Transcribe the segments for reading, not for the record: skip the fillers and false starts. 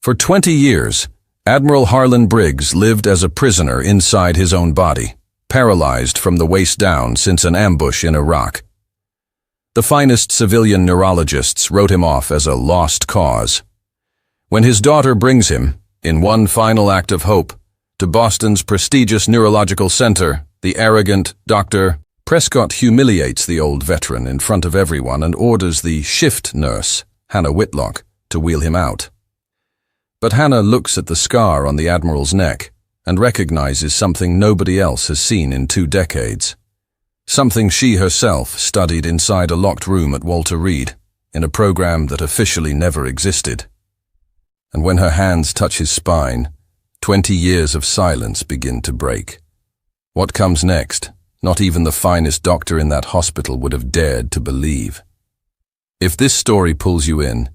For 20 years, Admiral Harlan Briggs lived as a prisoner inside his own body, paralyzed from the waist down since an ambush in Iraq. The finest civilian neurologists wrote him off as a lost cause. When his daughter brings him, in one final act of hope, to Boston's prestigious neurological center, the arrogant Dr. Prescott humiliates the old veteran in front of everyone and orders the shift nurse, Hannah Whitlock, to wheel him out. But Hannah looks at the scar on the Admiral's neck and recognizes something nobody else has seen in 2 decades. Something she herself studied inside a locked room at Walter Reed, in a program that officially never existed. And when her hands touch his spine, 20 years of silence begin to break. What comes next, not even the finest doctor in that hospital would have dared to believe. If this story pulls you in,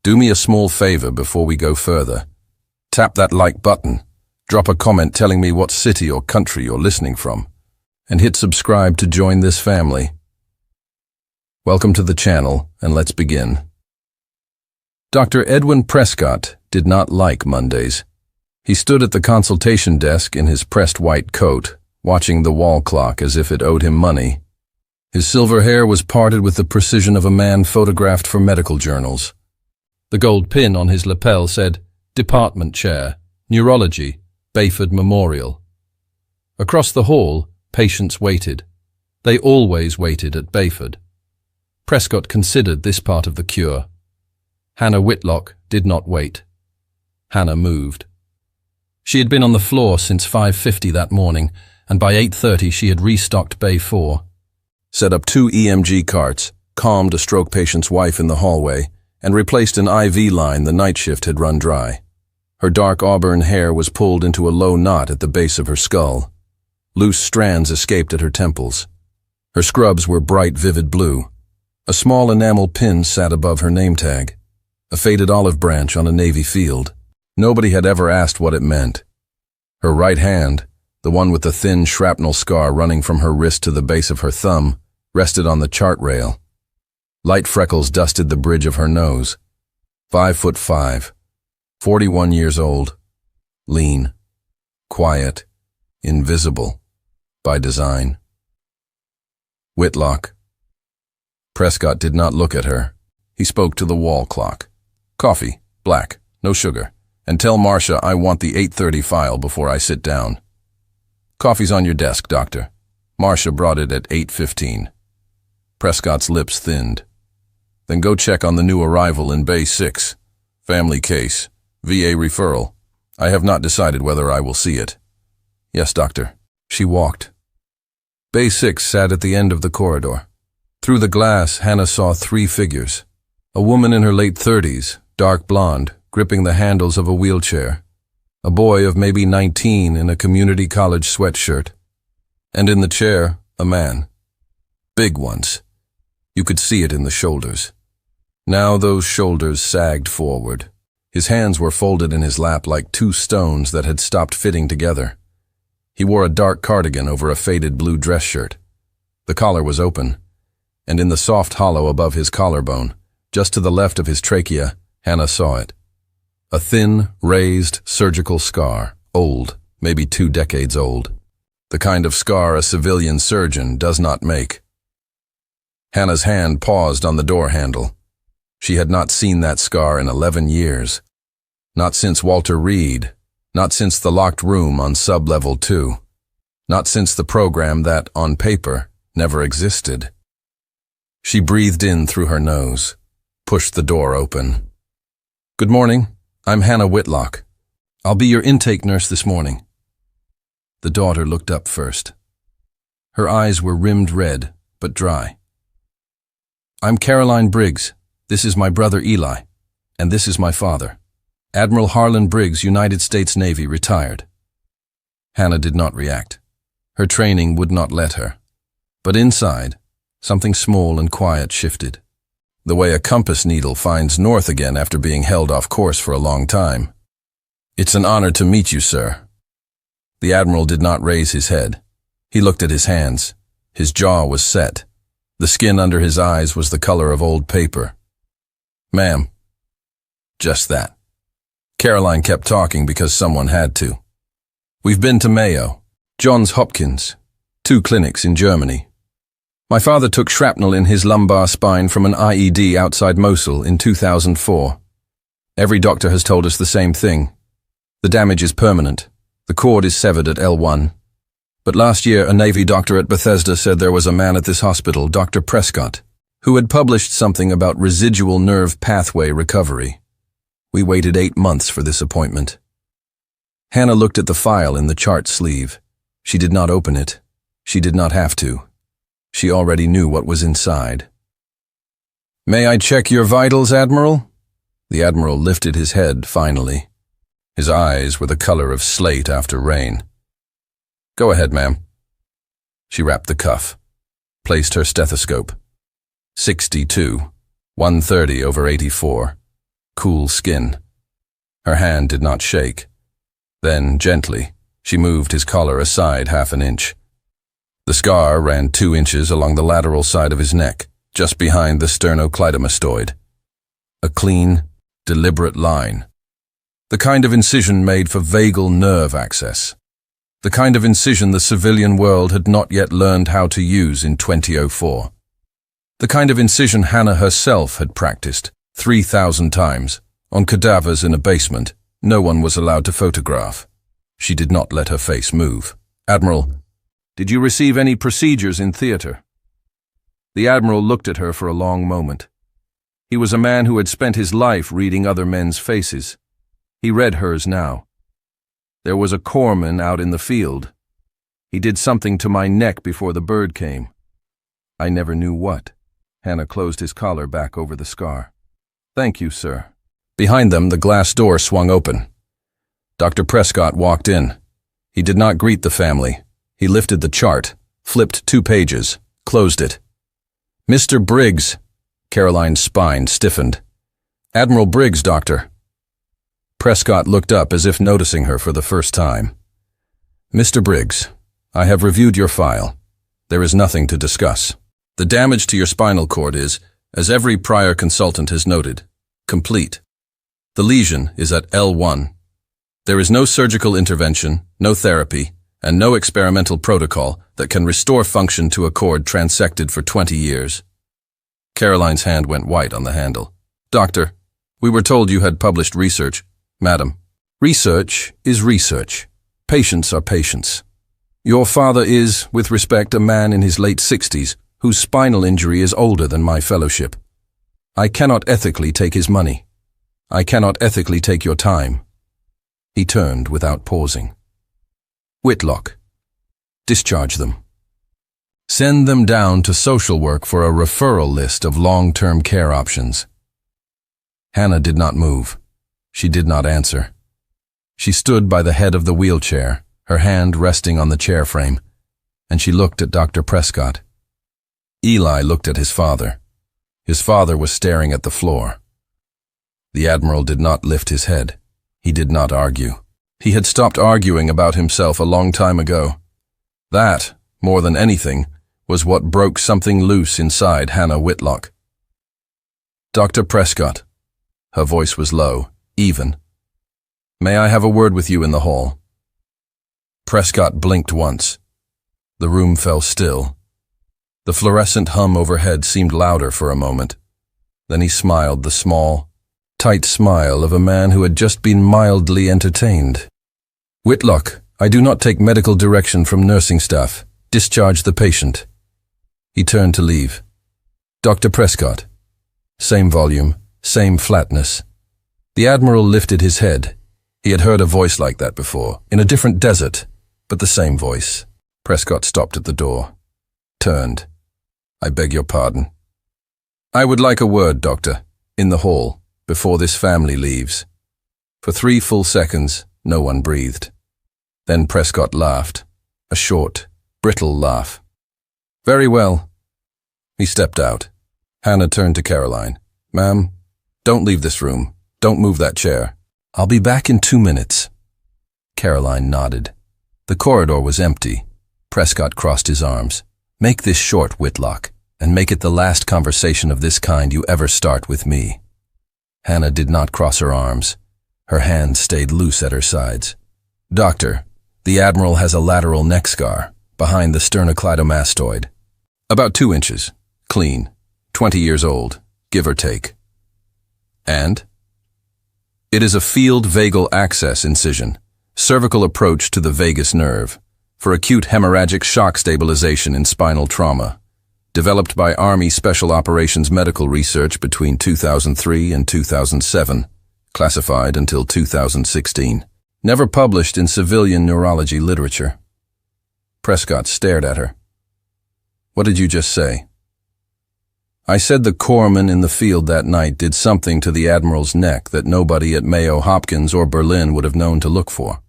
do me a small favor before we go further. Tap that like button, drop a comment telling me what city or country you're listening from, and hit subscribe to join this family. Welcome to the channel, and let's begin. Dr. Edwin Prescott did not like Mondays. He stood at the consultation desk in his pressed white coat, watching the wall clock as if it owed him money. His silver hair was parted with the precision of a man photographed for medical journals. The gold pin on his lapel said, Department Chair, Neurology, Bayford Memorial. Across the hall, patients waited. They always waited at Bayford. Prescott considered this part of the cure. Hannah Whitlock did not wait. Hannah moved. She had been on the floor since 5:50 that morning, and by 8:30 she had restocked Bay 4. Set up 2 EMG carts, calmed a stroke patient's wife in the hallway, and replaced an IV line the night shift had run dry. Her dark auburn hair was pulled into a low knot at the base of her skull. Loose strands escaped at her temples. Her scrubs were bright, vivid blue. A small enamel pin sat above her name tag. A faded olive branch on a navy field. Nobody had ever asked what it meant. Her right hand, the one with the thin shrapnel scar running from her wrist to the base of her thumb, rested on the chart rail. Light freckles dusted the bridge of her nose. 5'5", 41 years old, lean, quiet, invisible, by design. Whitlock. Prescott did not look at her. He spoke to the wall clock. Coffee, black, no sugar, and tell Marcia I want the 8:30 file before I sit down. Coffee's on your desk, doctor. Marcia brought it at 8:15. Prescott's lips thinned. Then go check on the new arrival in Bay 6. Family case. VA referral. I have not decided whether I will see it. Yes, doctor. She walked. Bay 6 sat at the end of the corridor. Through the glass, Hannah saw 3 figures. A woman in her late 30s, dark blonde, gripping the handles of a wheelchair. A boy of maybe 19 in a community college sweatshirt. And in the chair, a man. Big ones. You could see it in the shoulders. Now those shoulders sagged forward. His hands were folded in his lap like 2 stones that had stopped fitting together. He wore a dark cardigan over a faded blue dress shirt. The collar was open, and in the soft hollow above his collarbone, just to the left of his trachea, Hannah saw it. A thin, raised, surgical scar, old, maybe 2 decades old. The kind of scar a civilian surgeon does not make. Hannah's hand paused on the door handle. She had not seen that scar in 11 years. Not since Walter Reed. Not since the locked room on sub-level 2. Not since the program that, on paper, never existed. She breathed in through her nose, pushed the door open. Good morning. I'm Hannah Whitlock. I'll be your intake nurse this morning. The daughter looked up first. Her eyes were rimmed red, but dry. I'm Caroline Briggs. This is my brother Eli, and this is my father. Admiral Harlan Briggs, United States Navy, retired. Hannah did not react. Her training would not let her. But inside, something small and quiet shifted. The way a compass needle finds north again after being held off course for a long time. It's an honor to meet you, sir. The Admiral did not raise his head. He looked at his hands. His jaw was set. The skin under his eyes was the color of old paper. Ma'am. Just that. Caroline kept talking because someone had to. We've been to Mayo, Johns Hopkins, 2 clinics in Germany. My father took shrapnel in his lumbar spine from an IED outside Mosul in 2004. Every doctor has told us the same thing. The damage is permanent. The cord is severed at L1. But last year, a Navy doctor at Bethesda said there was a man at this hospital, Dr. Prescott, who had published something about residual nerve pathway recovery. We waited 8 months for this appointment. Hannah looked at the file in the chart sleeve. She did not open it. She did not have to. She already knew what was inside. "May I check your vitals, Admiral?" The Admiral lifted his head, finally. His eyes were the color of slate after rain. "Go ahead, ma'am." She wrapped the cuff, placed her stethoscope. 62, 130/84. Cool skin. Her hand did not shake. Then, gently, she moved his collar aside 1/2 inch. The scar ran 2 inches along the lateral side of his neck, just behind the sternocleidomastoid. A clean, deliberate line. The kind of incision made for vagal nerve access. The kind of incision the civilian world had not yet learned how to use in 2004. The kind of incision Hannah herself had practiced 3,000 times, on cadavers in a basement no one was allowed to photograph. She did not let her face move. "Admiral, did you receive any procedures in theater?" The Admiral looked at her for a long moment. He was a man who had spent his life reading other men's faces. He read hers now. "There was a corpsman out in the field. He did something to my neck before the bird came. I never knew what." Hannah closed his collar back over the scar. "Thank you, sir." Behind them, the glass door swung open. Dr. Prescott walked in. He did not greet the family. He lifted the chart, flipped 2 pages, closed it. "Mr. Briggs." Caroline's spine stiffened. "Admiral Briggs, doctor." Prescott looked up as if noticing her for the first time. "Mr. Briggs, I have reviewed your file. There is nothing to discuss. The damage to your spinal cord is, as every prior consultant has noted, complete. The lesion is at L1. There is no surgical intervention, no therapy, and no experimental protocol that can restore function to a cord transected for 20 years. Caroline's hand went white on the handle. "Doctor, we were told you had published research." "Madam, research is research. Patients are patients. Your father is, with respect, a man in his late 60s whose spinal injury is older than my fellowship. I cannot ethically take his money. I cannot ethically take your time." He turned without pausing. "Whitlock, discharge them. Send them down to social work for a referral list of long-term care options." Hannah did not move. She did not answer. She stood by the head of the wheelchair, her hand resting on the chair frame, and she looked at Dr. Prescott. Eli looked at his father. His father was staring at the floor. The Admiral did not lift his head. He did not argue. He had stopped arguing about himself a long time ago. That, more than anything, was what broke something loose inside Hannah Whitlock. "Dr. Prescott." Her voice was low, even. "May I have a word with you in the hall?" Prescott blinked once. The room fell still. The fluorescent hum overhead seemed louder for a moment. Then he smiled the small, tight smile of a man who had just been mildly entertained. "Whitlock, I do not take medical direction from nursing staff. Discharge the patient." He turned to leave. "Dr. Prescott." Same volume, same flatness. The Admiral lifted his head. He had heard a voice like that before, in a different desert, but the same voice. Prescott stopped at the door, turned. "I beg your pardon." "I would like a word, doctor, in the hall, before this family leaves." For 3 full seconds, no one breathed. Then Prescott laughed, a short, brittle laugh. "Very well." He stepped out. Hannah turned to Caroline. "Ma'am, don't leave this room. Don't move that chair. I'll be back in 2 minutes." Caroline nodded. The corridor was empty. Prescott crossed his arms. "Make this short, Whitlock, and make it the last conversation of this kind you ever start with me." Hannah did not cross her arms. Her hand stayed loose at her sides. "Doctor, the Admiral has a lateral neck scar behind the sternocleidomastoid. About 2 inches. Clean. 20 years old, give or take." "And?" "It is a field vagal access incision, cervical approach to the vagus nerve, for acute hemorrhagic shock stabilization in spinal trauma. Developed by Army Special Operations Medical Research between 2003 and 2007. Classified until 2016. Never published in civilian neurology literature." Prescott stared at her. "What did you just say?" "I said the corpsman in the field that night did something to the Admiral's neck that nobody at Mayo Hopkins or Berlin would have known to look for.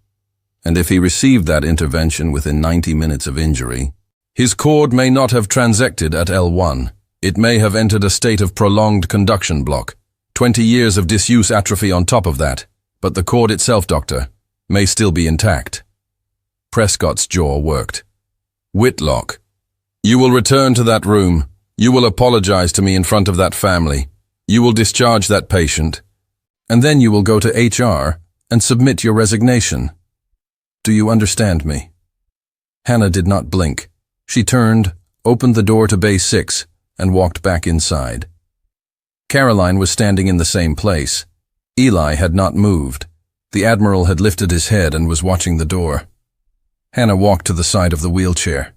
And if he received that intervention within 90 minutes of injury, his cord may not have transected at L1. It may have entered a state of prolonged conduction block. 20 years of disuse atrophy on top of that, but the cord itself, doctor, may still be intact." Prescott's jaw worked. "Whitlock, you will return to that room. You will apologize to me in front of that family. You will discharge that patient. And then you will go to HR and submit your resignation. Do you understand me?" Hannah did not blink. She turned, opened the door to Bay 6, and walked back inside. Caroline was standing in the same place. Eli had not moved. The Admiral had lifted his head and was watching the door. Hannah walked to the side of the wheelchair.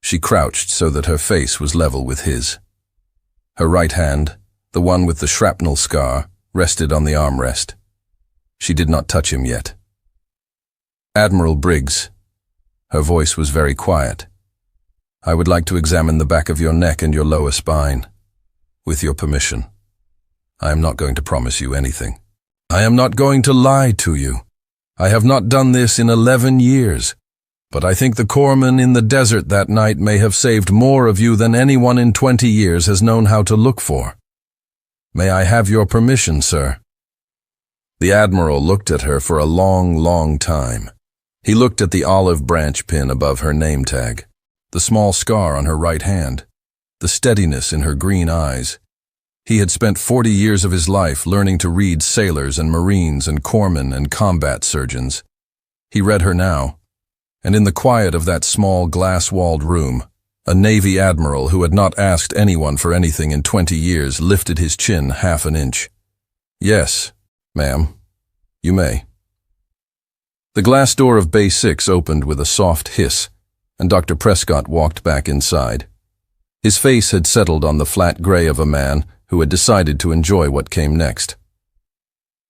She crouched so that her face was level with his. Her right hand, the one with the shrapnel scar, rested on the armrest. She did not touch him yet. "Admiral Briggs." Her voice was very quiet. "I would like to examine the back of your neck and your lower spine. With your permission. I am not going to promise you anything. I am not going to lie to you. I have not done this in 11 years. But I think the corpsman in the desert that night may have saved more of you than anyone in 20 years has known how to look for. May I have your permission, sir?" The Admiral looked at her for a long, long time. He looked at the olive branch pin above her name tag, the small scar on her right hand, the steadiness in her green eyes. He had spent 40 years of his life learning to read sailors and Marines and corpsmen and combat surgeons. He read her now, and in the quiet of that small glass-walled room, a Navy admiral who had not asked anyone for anything in 20 years lifted his chin half an inch. "Yes, ma'am, you may." The glass door of Bay 6 opened with a soft hiss, and Dr. Prescott walked back inside. His face had settled on the flat gray of a man who had decided to enjoy what came next.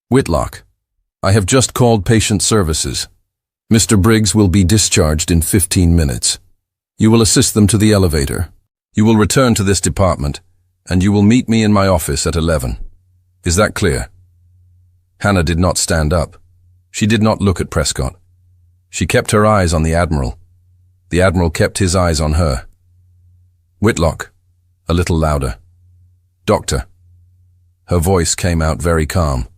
"Whitlock, I have just called patient services. Mr. Briggs will be discharged in 15 minutes. You will assist them to the elevator. You will return to this department, and you will meet me in my office at 11. Is that clear?" Hannah did not stand up. She did not look at Prescott. She kept her eyes on the Admiral. The Admiral kept his eyes on her. "Whitlock," a little louder. "Doctor." Her voice came out very calm.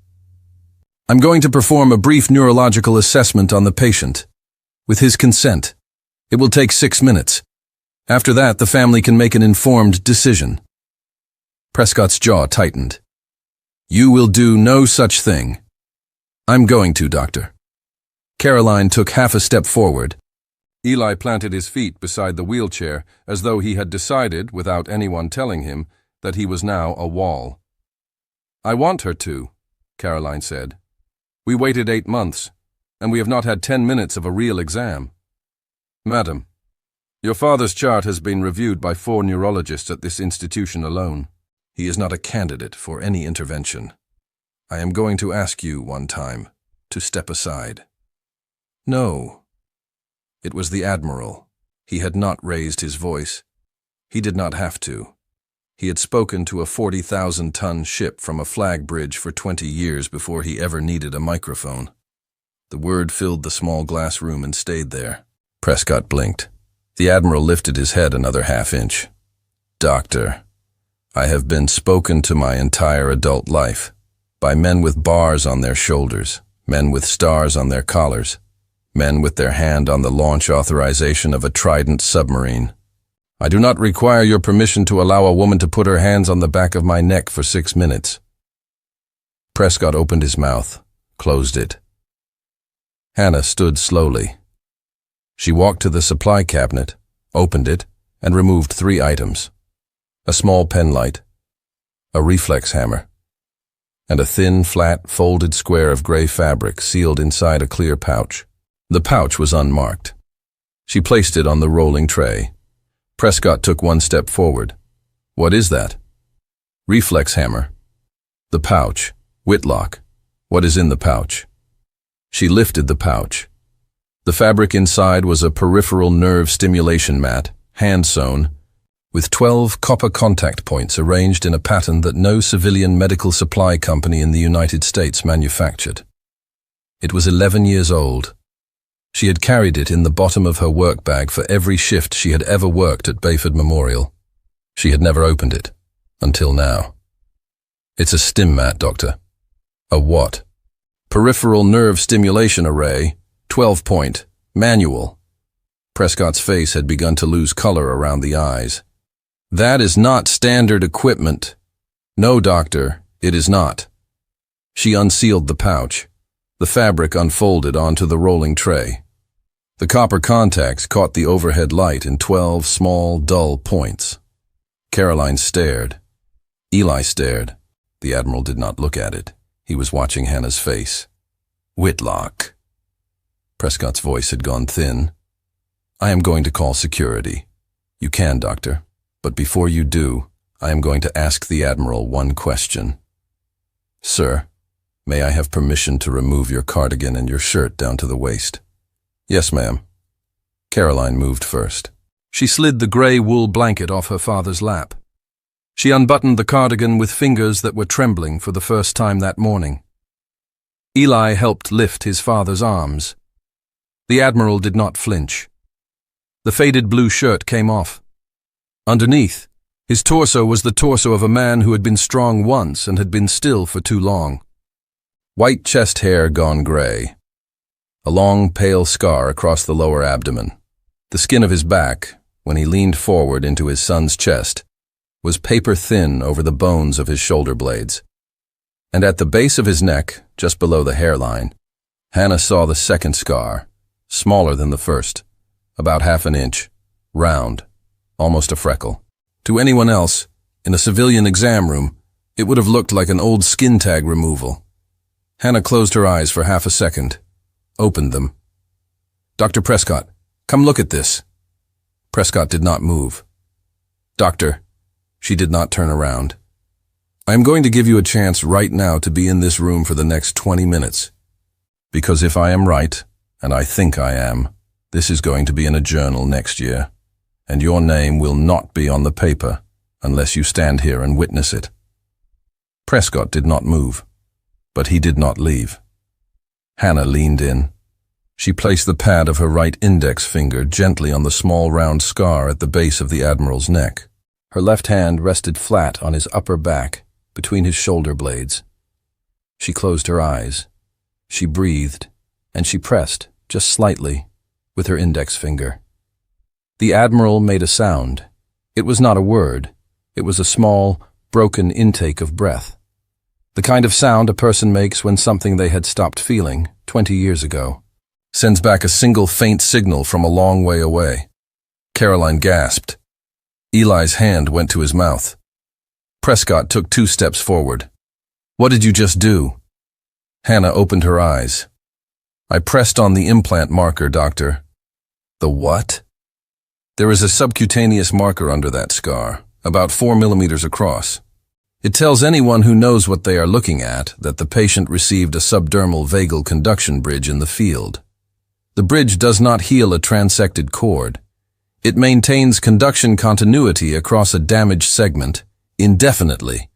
"I'm going to perform a brief neurological assessment on the patient. With his consent. It will take 6 minutes. After that, the family can make an informed decision." Prescott's jaw tightened. "You will do no such thing." "I'm going to, Doctor." Caroline took half a step forward. Eli planted his feet beside the wheelchair as though he had decided, without anyone telling him, that he was now a wall. "I want her to," Caroline said. "We waited 8 months, and we have not had 10 minutes of a real exam. Madam, your father's chart has been reviewed by 4 neurologists at this institution alone. He is not a candidate for any intervention. I am going to ask you one time to step aside." "No." It was the Admiral. He had not raised his voice. He did not have to. He had spoken to a 40,000-ton ship from a flag bridge for 20 years before he ever needed a microphone. The word filled the small glass room and stayed there. Prescott blinked. The Admiral lifted his head another half-inch. "Doctor, I have been spoken to my entire adult life, by men with bars on their shoulders, men with stars on their collars, men with their hand on the launch authorization of a Trident submarine. I do not require your permission to allow a woman to put her hands on the back of my neck for 6 minutes." Prescott opened his mouth, closed it. Hannah stood slowly. She walked to the supply cabinet, opened it, and removed 3 items: a small penlight, a reflex hammer, and a thin, flat, folded square of gray fabric sealed inside a clear pouch. The pouch was unmarked. She placed it on the rolling tray. Prescott took 1 step forward. "What is that?" "Reflex hammer." "The pouch. Whitlock. What is in the pouch?" She lifted the pouch. The fabric inside was a peripheral nerve stimulation mat, hand-sewn, with 12 copper contact points arranged in a pattern that no civilian medical supply company in the United States manufactured. It was 11 years old. She had carried it in the bottom of her work bag for every shift she had ever worked at Bayford Memorial. She had never opened it, until now. "It's a stim mat, Doctor." "A what?" "Peripheral nerve stimulation array, 12-point, manual." Prescott's face had begun to lose color around the eyes. "That is not standard equipment." "No, Doctor, it is not." She unsealed the pouch. The fabric unfolded onto the rolling tray. The copper contacts caught the overhead light in 12 small, dull points. Caroline stared. Eli stared. The Admiral did not look at it. He was watching Hannah's face. "Whitlock." Prescott's voice had gone thin. "I am going to call security." "You can, Doctor. But before you do, I am going to ask the Admiral 1 question." "Sir, may I have permission to remove your cardigan and your shirt down to the waist?" "Yes, ma'am." Caroline moved first. She slid the gray wool blanket off her father's lap. She unbuttoned the cardigan with fingers that were trembling for the first time that morning. Eli helped lift his father's arms. The Admiral did not flinch. The faded blue shirt came off. Underneath, his torso was the torso of a man who had been strong once and had been still for too long. White chest hair gone gray. A long, pale scar across the lower abdomen. The skin of his back, when he leaned forward into his son's chest, was paper-thin over the bones of his shoulder blades. And at the base of his neck, just below the hairline, Hannah saw the second scar, smaller than the first, about ½ an inch, round, almost a freckle. To anyone else, in a civilian exam room, it would have looked like an old skin tag removal. Hannah closed her eyes for half a second, opened them. "Dr. Prescott, come look at this." Prescott did not move. "Doctor," she did not turn around. "I am going to give you a chance right now to be in this room for the next 20 minutes. Because if I am right, and I think I am, this is going to be in a journal next year, and your name will not be on the paper unless you stand here and witness it." Prescott did not move, but he did not leave. Hannah leaned in. She placed the pad of her right index finger gently on the small round scar at the base of the Admiral's neck. Her left hand rested flat on his upper back, between his shoulder blades. She closed her eyes. She breathed, and she pressed, just slightly, with her index finger. The Admiral made a sound. It was not a word. It was a small, broken intake of breath. The kind of sound a person makes when something they had stopped feeling 20 years ago sends back a single faint signal from a long way away. Caroline gasped. Eli's hand went to his mouth. Prescott took 2 steps forward. "What did you just do?" Hannah opened her eyes. "I pressed on the implant marker, Doctor." "The what?" "There is a subcutaneous marker under that scar, about 4 millimeters across. It tells anyone who knows what they are looking at that the patient received a subdermal vagal conduction bridge in the field. The bridge does not heal a transected cord. It maintains conduction continuity across a damaged segment indefinitely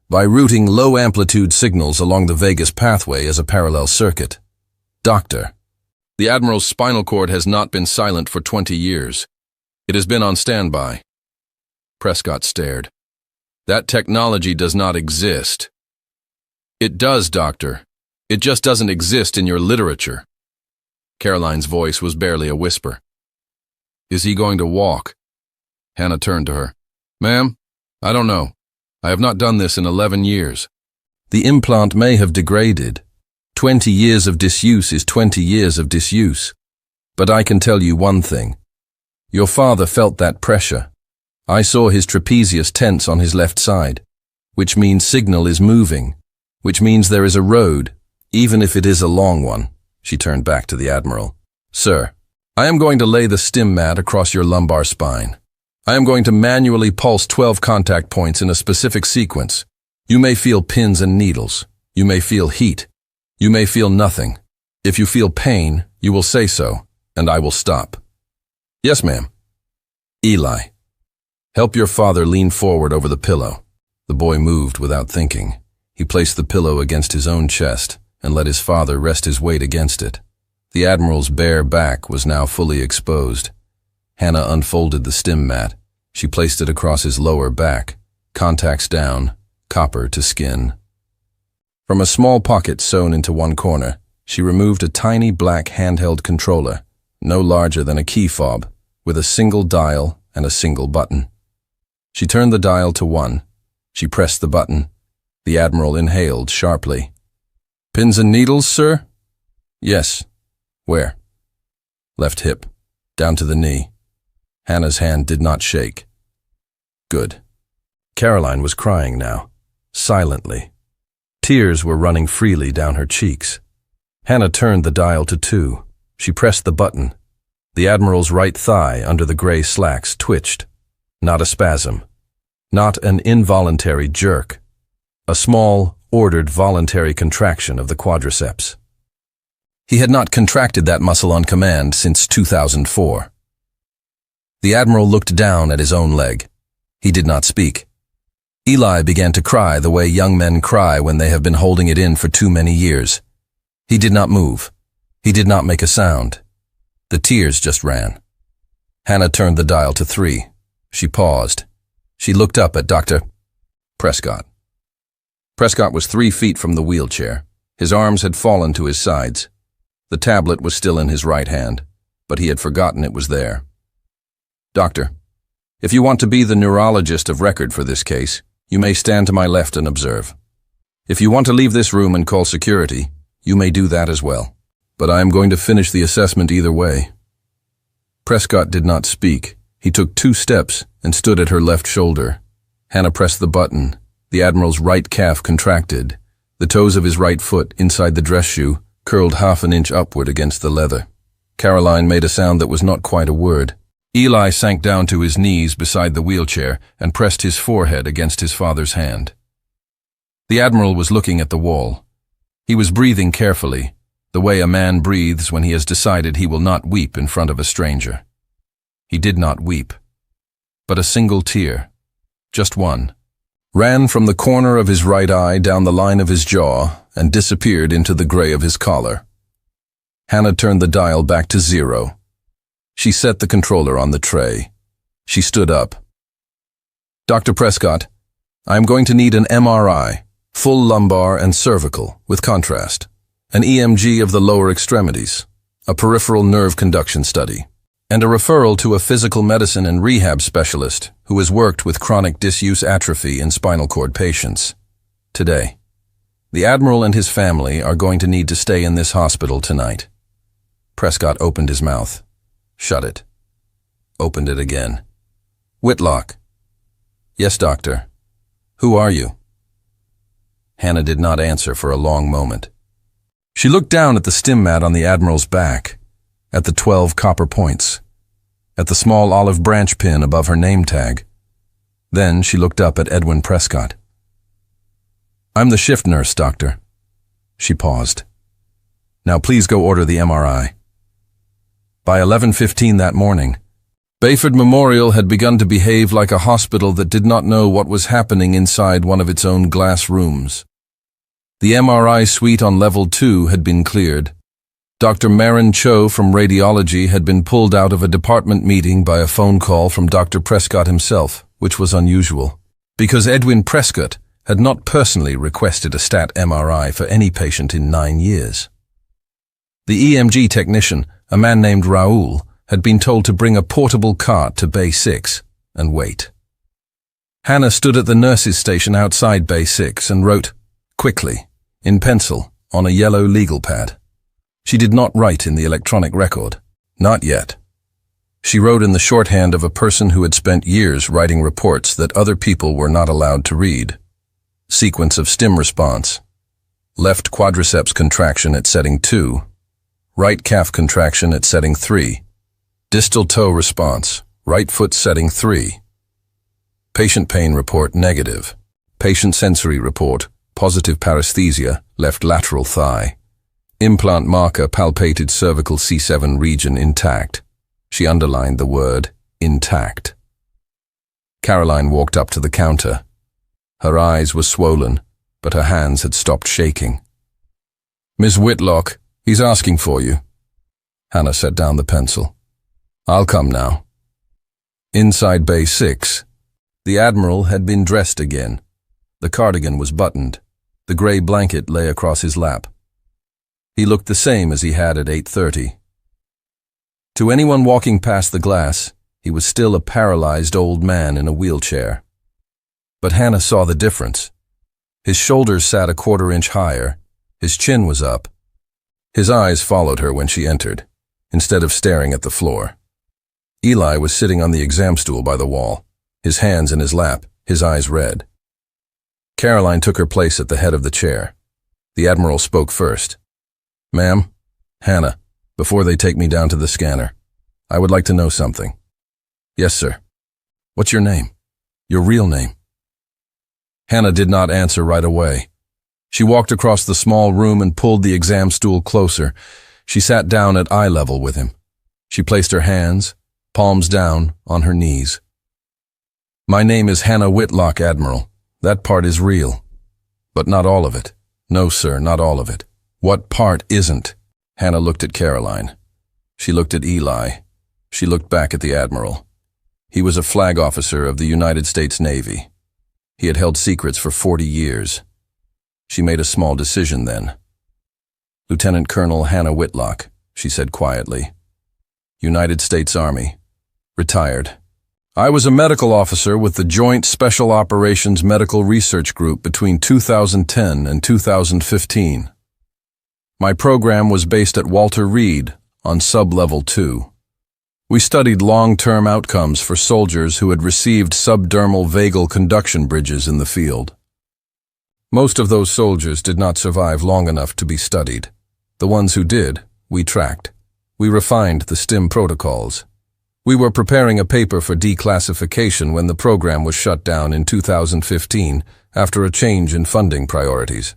by routing low-amplitude signals along the vagus pathway as a parallel circuit. Doctor, the Admiral's spinal cord has not been silent for 20 years. It has been on standby." Prescott stared. "That technology does not exist." "It does, Doctor. It just doesn't exist in your literature." Caroline's voice was barely a whisper. "Is he going to walk?" Hannah turned to her. "Ma'am, I don't know. I have not done this in 11 years. The implant may have degraded. 20 years of disuse is 20 years of disuse. But I can tell you one thing. Your father felt that pressure. I saw his trapezius tense on his left side, which means signal is moving, which means there is a road, even if it is a long one. She turned back to the Admiral. Sir, I am going to lay the stim mat across your lumbar spine. I am going to manually pulse 12 contact points in a specific sequence. You may feel pins and needles. You may feel heat. You may feel nothing. If you feel pain, you will say so, and I will stop. Yes, ma'am. Eli, help your father lean forward over the pillow. The boy moved without thinking. He placed the pillow against his own chest and let his father rest his weight against it. The Admiral's bare back was now fully exposed. Hannah unfolded the stim mat. She placed it across his lower back, contacts down, copper to skin. From a small pocket sewn into one corner, she removed a tiny black handheld controller, no larger than a key fob, with a single dial and a single button. She turned the dial to 1. She pressed the button. The Admiral inhaled sharply. Pins and needles, sir? Yes. Where? Left hip, down to the knee. Hannah's hand did not shake. Good. Caroline was crying now, silently. Tears were running freely down her cheeks. Hannah turned the dial to 2. She pressed the button. The Admiral's right thigh under the gray slacks twitched. Not a spasm. Not an involuntary jerk. A small, ordered voluntary contraction of the quadriceps. He had not contracted that muscle on command since 2004. The Admiral looked down at his own leg. He did not speak. Eli began to cry the way young men cry when they have been holding it in for too many years. He did not move. He did not make a sound. The tears just ran. Hannah turned the dial to 3. She paused. She looked up at Dr. Prescott. Prescott was 3 feet from the wheelchair. His arms had fallen to his sides. The tablet was still in his right hand, but he had forgotten it was there. Doctor, if you want to be the neurologist of record for this case, you may stand to my left and observe. If you want to leave this room and call security, you may do that as well. But I am going to finish the assessment either way. Prescott did not speak. He took 2 steps and stood at her left shoulder. Hannah pressed the button. The Admiral's right calf contracted. The toes of his right foot, inside the dress shoe, curled half an inch upward against the leather. Caroline made a sound that was not quite a word. Eli sank down to his knees beside the wheelchair and pressed his forehead against his father's hand. The Admiral was looking at the wall. He was breathing carefully, the way a man breathes when he has decided he will not weep in front of a stranger. He did not weep, but a single tear, just one, ran from the corner of his right eye down the line of his jaw and disappeared into the gray of his collar. Hannah turned the dial back to 0. She set the controller on the tray. She stood up. Dr. Prescott, I am going to need an MRI, full lumbar and cervical, with contrast, an EMG of the lower extremities, a peripheral nerve conduction study, and a referral to a physical medicine and rehab specialist who has worked with chronic disuse atrophy in spinal cord patients. Today, the Admiral and his family are going to need to stay in this hospital tonight. Prescott opened his mouth, shut it, opened it again. Whitlock. Yes, doctor. Who are you? Hannah did not answer for a long moment. She looked down at the stim mat on the Admiral's back, at the 12 copper points, at the small olive branch pin above her name tag. Then she looked up at Edwin Prescott. I'm the shift nurse, doctor. She paused. Now please go order the MRI. By 11:15 that morning, Bayford Memorial had begun to behave like a hospital that did not know what was happening inside one of its own glass rooms. The MRI suite on level 2 had been cleared. Dr. Marin Cho from radiology had been pulled out of a department meeting by a phone call from Dr. Prescott himself, which was unusual, because Edwin Prescott had not personally requested a stat MRI for any patient in 9 years. The EMG technician, a man named Raoul, had been told to bring a portable cart to Bay 6 and wait. Hannah stood at the nurses' station outside Bay 6 and wrote, quickly, in pencil, on a yellow legal pad. She did not write in the electronic record. Not yet. She wrote in the shorthand of a person who had spent years writing reports that other people were not allowed to read. Sequence of stim response. Left quadriceps contraction at setting 2. Right calf contraction at setting 3. Distal toe response. Right foot setting 3. Patient pain report negative. Patient sensory report positive paresthesia, left lateral thigh. Implant marker palpated cervical C7 region intact. She underlined the word intact. Caroline walked up to the counter. Her eyes were swollen, but her hands had stopped shaking. "Miss Whitlock, he's asking for you." Hannah set down the pencil. "I'll come now." Inside Bay 6, the Admiral had been dressed again. The cardigan was buttoned. The gray blanket lay across his lap. He looked the same as he had at 8:30. To anyone walking past the glass, he was still a paralyzed old man in a wheelchair. But Hannah saw the difference. His shoulders sat a quarter-inch higher, his chin was up. His eyes followed her when she entered, instead of staring at the floor. Eli was sitting on the exam stool by the wall, his hands in his lap, his eyes red. Caroline took her place at the head of the chair. The Admiral spoke first. "Ma'am, Hannah, before they take me down to the scanner, I would like to know something." "Yes, sir." "What's your name? Your real name?" Hannah did not answer right away. She walked across the small room and pulled the exam stool closer. She sat down at eye level with him. She placed her hands, palms down, on her knees. "My name is Hannah Whitlock, Admiral. That part is real. But not all of it. No, sir, not all of it." "What part isn't?" Hannah looked at Caroline. She looked at Eli. She looked back at the Admiral. He was a flag officer of the United States Navy. He had held secrets for 40 years. She made a small decision then. "Lieutenant Colonel Hannah Whitlock," she said quietly. "United States Army. Retired. I was a medical officer with the Joint Special Operations Medical Research Group between 2010 and 2015. My program was based at Walter Reed on Sub-Level 2. We studied long-term outcomes for soldiers who had received subdermal vagal conduction bridges in the field. Most of those soldiers did not survive long enough to be studied. The ones who did, we tracked. We refined the STIM protocols. We were preparing a paper for declassification when the program was shut down in 2015 after a change in funding priorities.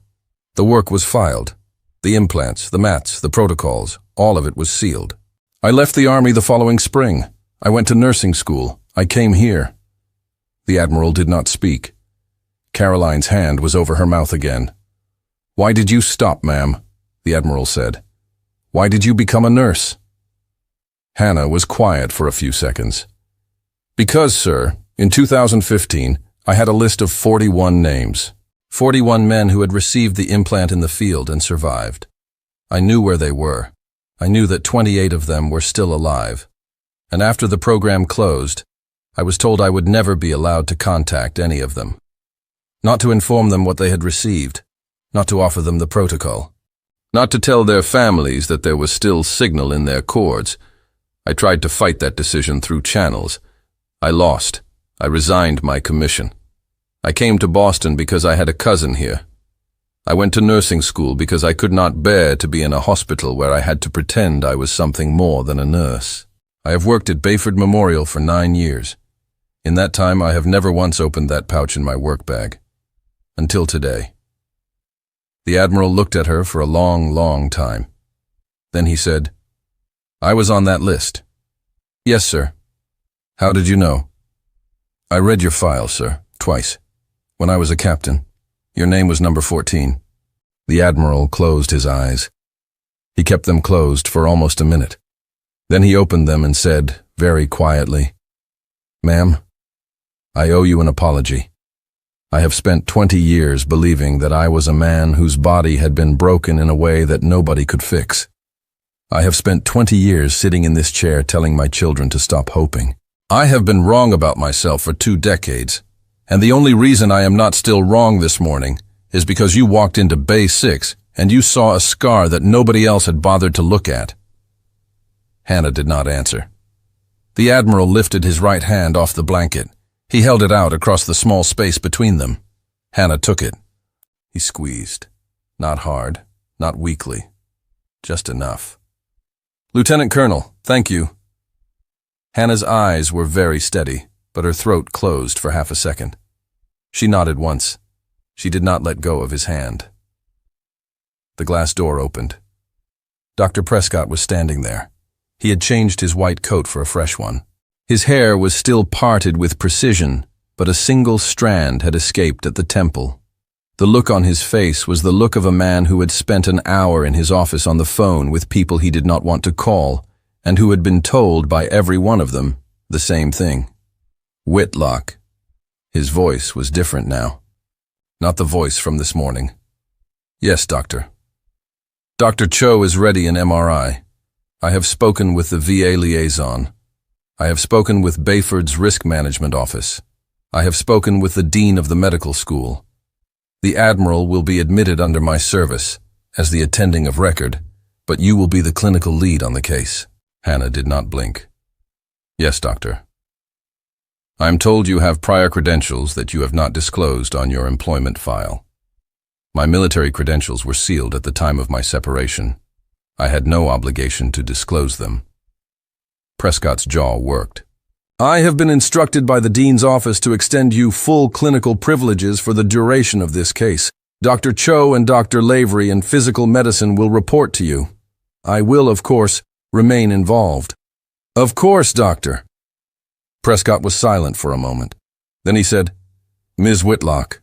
The work was filed. The implants, the mats, the protocols, all of it was sealed. I left the Army the following spring. I went to nursing school. I came here." The Admiral did not speak. Caroline's hand was over her mouth again. "Why did you stop, ma'am?" the Admiral said. "Why did you become a nurse?" Hannah was quiet for a few seconds. "Because, sir, in 2015, I had a list of 41 names. 41 men who had received the implant in the field and survived. I knew where they were. I knew that 28 of them were still alive. And after the program closed, I was told I would never be allowed to contact any of them. Not to inform them what they had received. Not to offer them the protocol. Not to tell their families that there was still signal in their cords. I tried to fight that decision through channels. I lost. I resigned my commission. I came to Boston because I had a cousin here. I went to nursing school because I could not bear to be in a hospital where I had to pretend I was something more than a nurse. I have worked at Bayford Memorial for 9 years. In that time, I have never once opened that pouch in my work bag. Until today." The Admiral looked at her for a long, long time. Then he said, "I was on that list." "Yes, sir." "How did you know?" "I read your file, sir, twice. When I was a captain. Your name was number 14. The Admiral closed his eyes. He kept them closed for almost a minute. Then he opened them and said, very quietly, "Ma'am, I owe you an apology. I have spent 20 years believing that I was a man whose body had been broken in a way that nobody could fix. I have spent 20 years sitting in this chair telling my children to stop hoping. I have been wrong about myself for 2 decades. And the only reason I am not still wrong this morning is because you walked into Bay 6 and you saw a scar that nobody else had bothered to look at." Hannah did not answer. The Admiral lifted his right hand off the blanket. He held it out across the small space between them. Hannah took it. He squeezed. Not hard, not weakly. Just enough. "Lieutenant Colonel, thank you." Hannah's eyes were very steady, but her throat closed for half a second. She nodded once. She did not let go of his hand. The glass door opened. Dr. Prescott was standing there. He had changed his white coat for a fresh one. His hair was still parted with precision, but a single strand had escaped at the temple. The look on his face was the look of a man who had spent an hour in his office on the phone with people he did not want to call, and who had been told by every one of them the same thing. Whitlock. His voice was different now. Not the voice from this morning. "Yes, doctor." "Dr. Cho is ready in MRI. I have spoken with the VA liaison. I have spoken with Bayford's risk management office. I have spoken with the dean of the medical school. The Admiral will be admitted under my service as the attending of record, but you will be the clinical lead on the case." Hannah did not blink. "Yes, doctor." "I am told you have prior credentials that you have not disclosed on your employment file. My military credentials were sealed at the time of my separation. I had no obligation to disclose them." Prescott's jaw worked. "I have been instructed by the Dean's office to extend you full clinical privileges for the duration of this case. Dr. Cho and Dr. Lavery in physical medicine will report to you. I will, of course, remain involved." "Of course, doctor." Prescott was silent for a moment. Then he said, "Ms. Whitlock,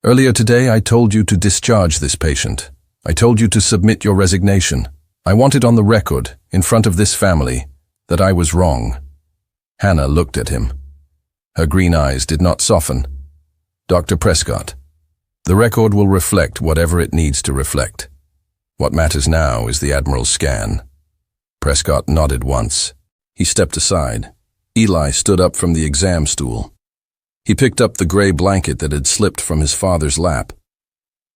earlier today I told you to discharge this patient. I told you to submit your resignation. I want it on the record, in front of this family, that I was wrong." Hannah looked at him. Her green eyes did not soften. "Dr. Prescott, the record will reflect whatever it needs to reflect. What matters now is the Admiral's scan." Prescott nodded once. He stepped aside. Eli stood up from the exam stool. He picked up the gray blanket that had slipped from his father's lap.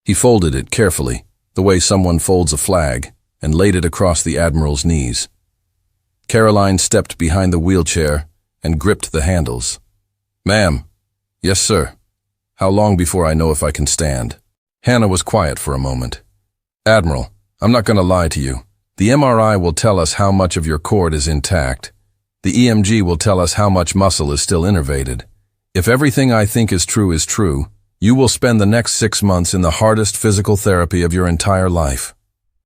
He folded it carefully, the way someone folds a flag, and laid it across the Admiral's knees. Caroline stepped behind the wheelchair and gripped the handles. "Ma'am." "Yes, sir." "How long before I know if I can stand?" Hannah was quiet for a moment. "Admiral, I'm not going to lie to you. The MRI will tell us how much of your cord is intact. The EMG will tell us how much muscle is still innervated. If everything I think is true, you will spend the next 6 months in the hardest physical therapy of your entire life.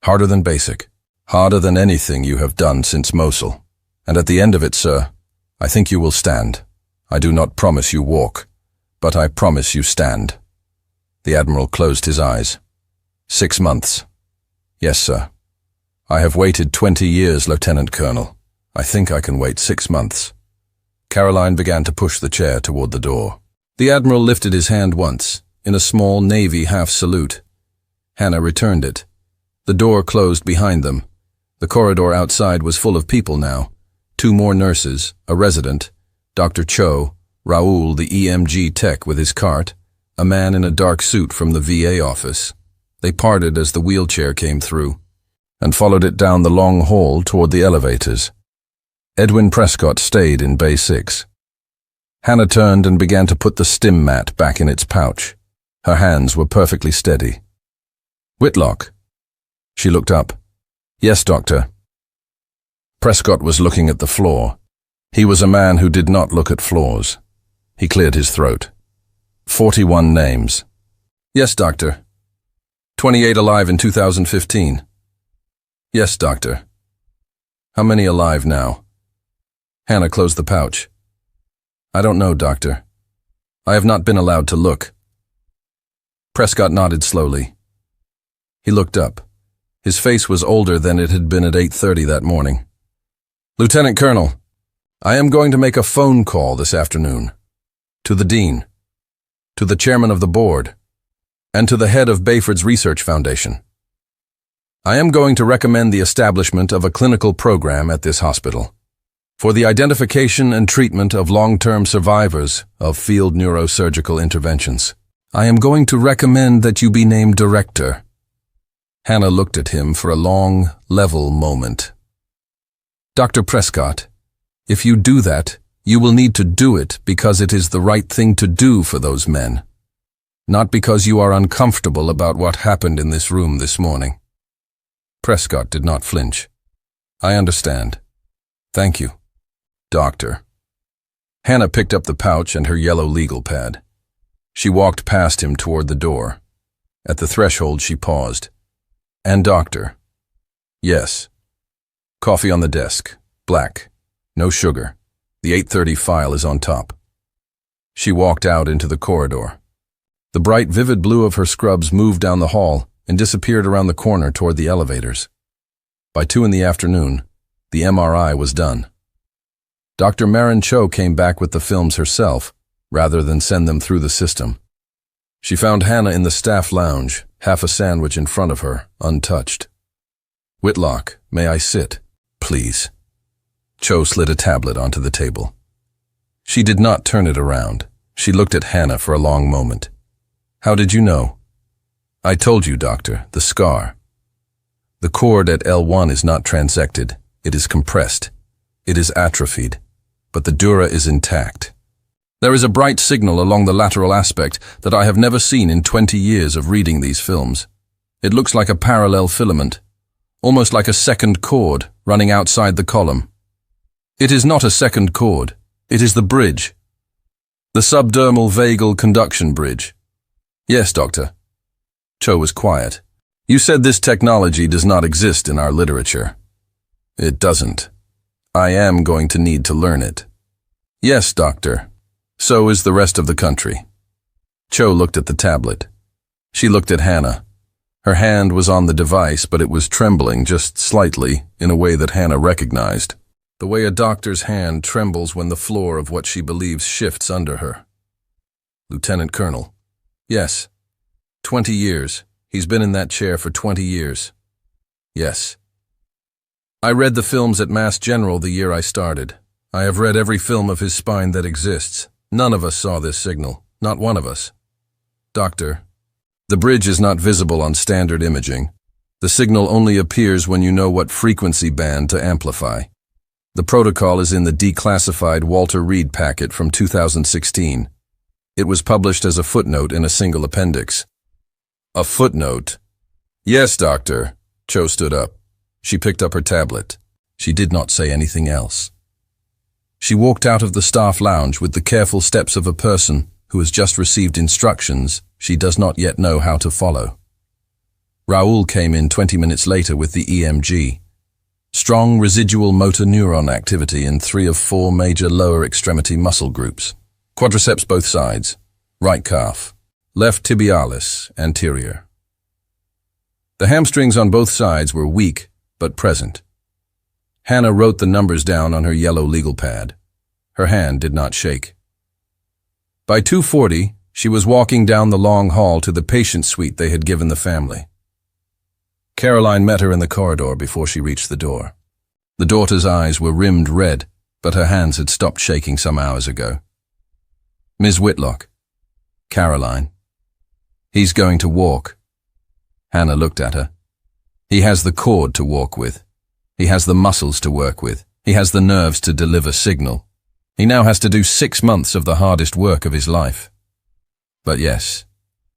Harder than basic. Harder than anything you have done since Mosul. And at the end of it, sir, I think you will stand. I do not promise you walk, but I promise you stand." The Admiral closed his eyes. 6 months. "Yes, sir. I have waited 20 years, Lieutenant Colonel. I think I can wait 6 months." Caroline began to push the chair toward the door. The Admiral lifted his hand once, in a small Navy half-salute. Hannah returned it. The door closed behind them. The corridor outside was full of people now. 2 more nurses, a resident, Dr. Cho, Raoul the EMG tech with his cart, a man in a dark suit from the VA office. They parted as the wheelchair came through, and followed it down the long hall toward the elevators. Edwin Prescott stayed in Bay 6. Hannah turned and began to put the stim mat back in its pouch. Her hands were perfectly steady. "Whitlock." She looked up. "Yes, doctor." Prescott was looking at the floor. He was a man who did not look at floors. He cleared his throat. 41 names. "Yes, doctor." 28 alive in 2015. "Yes, doctor." "How many alive now?" Hannah closed the pouch. "I don't know, doctor. I have not been allowed to look." Prescott nodded slowly. He looked up. His face was older than it had been at 8:30 that morning. "Lieutenant Colonel, I am going to make a phone call this afternoon. To the Dean, to the Chairman of the Board, and to the head of Bayford's Research Foundation. I am going to recommend the establishment of a clinical program at this hospital for the identification and treatment of long-term survivors of field neurosurgical interventions. I am going to recommend that you be named director." Hannah looked at him for a long, level moment. "Dr. Prescott, if you do that, you will need to do it because it is the right thing to do for those men. Not because you are uncomfortable about what happened in this room this morning." Prescott did not flinch. "I understand. Thank you, Doctor." Hannah picked up the pouch and her yellow legal pad. She walked past him toward the door. At the threshold she paused. "And doctor?" "Yes." "Coffee on the desk. Black. No sugar. The 8:30 file is on top." She walked out into the corridor. The bright, vivid blue of her scrubs moved down the hall and disappeared around the corner toward the elevators. By 2 in the afternoon, the MRI was done. Dr. Marin Cho came back with the films herself, rather than send them through the system. She found Hannah in the staff lounge, half a sandwich in front of her, untouched. "Whitlock, may I sit, please?" Cho slid a tablet onto the table. She did not turn it around. She looked at Hannah for a long moment. "How did you know?" "I told you, doctor, the scar. The cord at L1 is not transected. It is compressed. It is atrophied. But the dura is intact. There is a bright signal along the lateral aspect that I have never seen in 20 years of reading these films. It looks like a parallel filament, almost like a second cord running outside the column. It is not a second cord. It is the bridge. The subdermal vagal conduction bridge." "Yes, doctor." Cho was quiet. "You said this technology does not exist in our literature." "It doesn't. I am going to need to learn it." "Yes, doctor. So is the rest of the country." Cho looked at the tablet. She looked at Hannah. Her hand was on the device, but it was trembling just slightly in a way that Hannah recognized. The way a doctor's hand trembles when the floor of what she believes shifts under her. "Lieutenant Colonel." "Yes." 20 years. He's been in that chair for 20 years. "Yes." "I read the films at Mass General the year I started. I have read every film of his spine that exists. None of us saw this signal. Not one of us." "Doctor, the bridge is not visible on standard imaging. The signal only appears when you know what frequency band to amplify. The protocol is in the declassified Walter Reed packet from 2016. It was published as a footnote in a single appendix." "A footnote?" "Yes, doctor." Cho stood up. She picked up her tablet. She did not say anything else. She walked out of the staff lounge with the careful steps of a person who has just received instructions she does not yet know how to follow. Raoul came in 20 minutes later with the EMG. Strong residual motor neuron activity in 3 of 4 major lower extremity muscle groups. Quadriceps both sides, right calf, left tibialis, anterior. The hamstrings on both sides were weak but present. Hannah wrote the numbers down on her yellow legal pad. Her hand did not shake. By 2:40, she was walking down the long hall to the patient suite they had given the family. Caroline met her in the corridor before she reached the door. The daughter's eyes were rimmed red, but her hands had stopped shaking some hours ago. "Ms. Whitlock." "Caroline." "He's going to walk." Hannah looked at her. "He has the cord to walk with. He has the muscles to work with. He has the nerves to deliver signal. He now has to do 6 months of the hardest work of his life. But yes,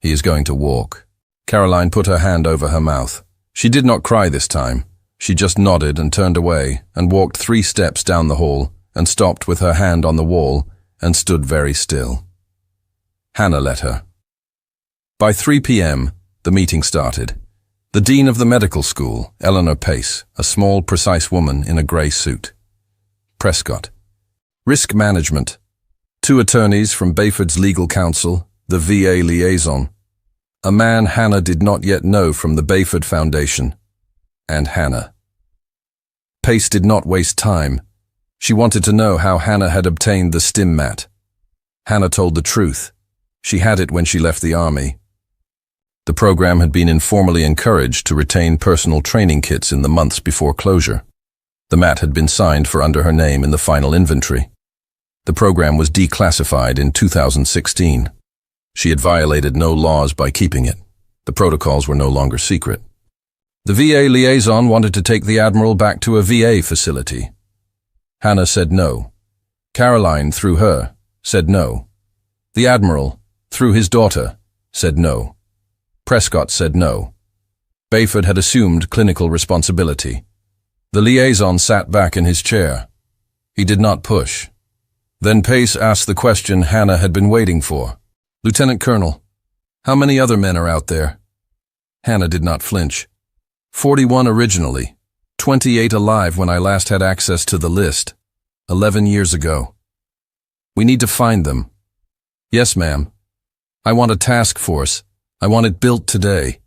he is going to walk." Caroline put her hand over her mouth. She did not cry this time. She just nodded and turned away and walked 3 steps down the hall and stopped with her hand on the wall and stood very still. Hannah let her. By 3 p.m., the meeting started. The dean of the medical school, Eleanor Pace, a small, precise woman in a grey suit. Prescott. Risk management. 2 attorneys from Bayford's legal counsel, the VA liaison. A man Hannah did not yet know from the Bayford Foundation. And Hannah. Pace did not waste time. She wanted to know how Hannah had obtained the stim mat. Hannah told the truth. She had it when she left the army. The program had been informally encouraged to retain personal training kits in the months before closure. The mat had been signed for under her name in the final inventory. The program was declassified in 2016. She had violated no laws by keeping it. The protocols were no longer secret. The VA liaison wanted to take the Admiral back to a VA facility. Hannah said no. Caroline, through her, said no. The Admiral, through his daughter, said no. Prescott said no. Bayford had assumed clinical responsibility. The liaison sat back in his chair. He did not push. Then Pace asked the question Hannah had been waiting for. "Lieutenant Colonel, how many other men are out there?" Hannah did not flinch. 41 originally, 28 alive when I last had access to the list, 11 years ago. We need to find them. Yes, ma'am. I want a task force. I want it built today.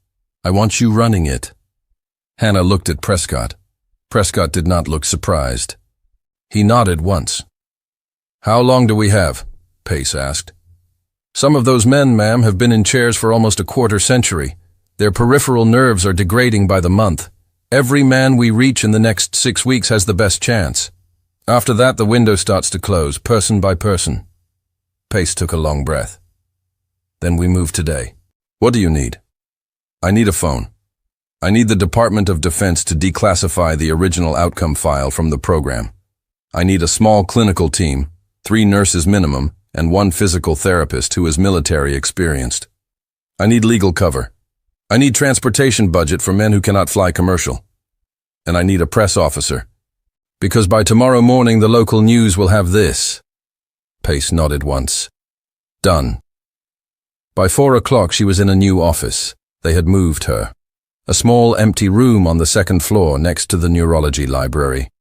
I want you running it. Hannah looked at Prescott. Prescott did not look surprised. He nodded once. "How long do we have?" Pace asked. "Some of those men, ma'am, have been in chairs for almost a quarter century. Their peripheral nerves are degrading by the month. Every man we reach in the next 6 weeks has the best chance. After that, the window starts to close, person by person." Pace took a long breath. "Then we move today. What do you need?" "I need a phone. I need the Department of Defense to declassify the original outcome file from the program. I need a small clinical team, 3 nurses minimum, and 1 physical therapist who is military experienced. I need legal cover. I need transportation budget for men who cannot fly commercial. And I need a press officer. Because by tomorrow morning the local news will have this." Pace nodded once. "Done." By 4 o'clock she was in a new office. They had moved her. A small empty room on the 2nd floor next to the neurology library.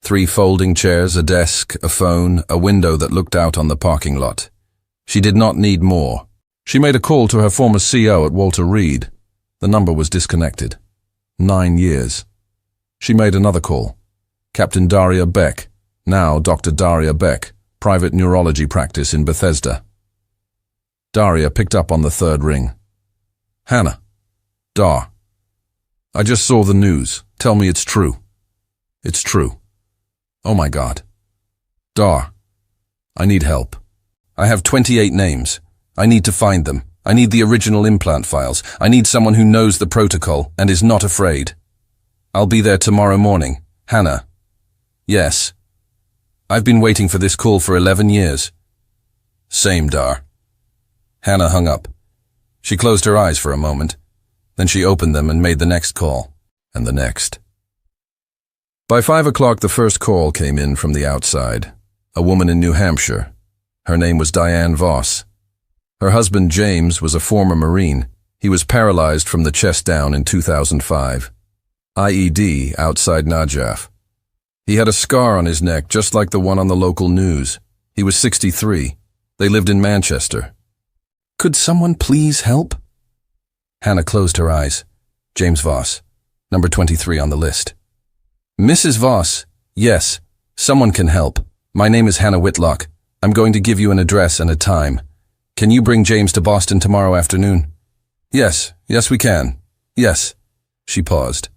3 folding chairs, a desk, a phone, a window that looked out on the parking lot. She did not need more. She made a call to her former CO at Walter Reed. The number was disconnected. 9 years. She made another call. Captain Daria Beck, now Dr. Daria Beck, private neurology practice in Bethesda. Daria picked up on the 3rd ring. "Hannah. Dar. I just saw the news. Tell me it's true." "It's true." "Oh my God. Dar. I need help. I have 28 names. I need to find them. I need the original implant files. I need someone who knows the protocol and is not afraid. I'll be there tomorrow morning. Hannah." "Yes. I've been waiting for this call for 11 years. "Same, Dar." Hannah hung up. She closed her eyes for a moment. Then she opened them and made the next call, and the next. By 5 o'clock the first call came in from the outside. A woman in New Hampshire. Her name was Diane Voss. Her husband James was a former Marine. He was paralyzed from the chest down in 2005. IED outside Najaf. He had a scar on his neck just like the one on the local news. He was 63. They lived in Manchester. "Could someone please help?" Hannah closed her eyes. James Voss, number 23 on the list. "Mrs. Voss, yes, someone can help. My name is Hannah Whitlock. I'm going to give you an address and a time. Can you bring James to Boston tomorrow afternoon?" Yes, we can. Yes." She paused.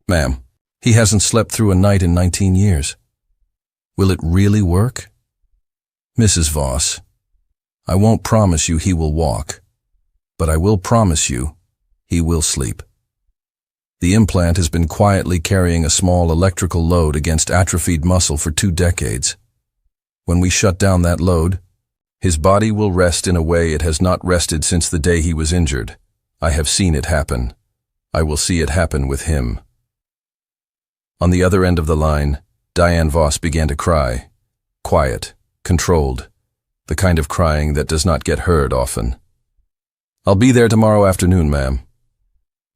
"Ma'am, he hasn't slept through a night in 19 years. Will it really work?" "Mrs. Voss, I won't promise you he will walk, but I will promise you he will sleep. The implant has been quietly carrying a small electrical load against atrophied muscle for 2 decades. When we shut down that load, his body will rest in a way it has not rested since the day he was injured. I have seen it happen. I will see it happen with him." On the other end of the line, Diane Voss began to cry. Quiet, controlled, the kind of crying that does not get heard often. "I'll be there tomorrow afternoon, ma'am."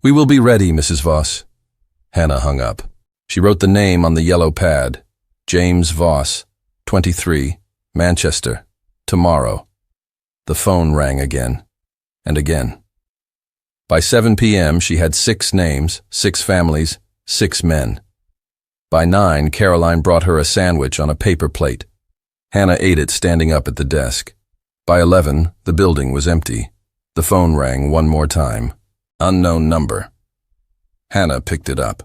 "We will be ready, Mrs. Voss." Hannah hung up. She wrote the name on the yellow pad. James Voss, 23, Manchester. Tomorrow. The phone rang again, and again. By 7 p.m. she had 6 names, 6 families, 6 men. By 9, Caroline brought her a sandwich on a paper plate. Hannah ate it standing up at the desk. By 11, the building was empty. The phone rang one more time. Unknown number. Hannah picked it up.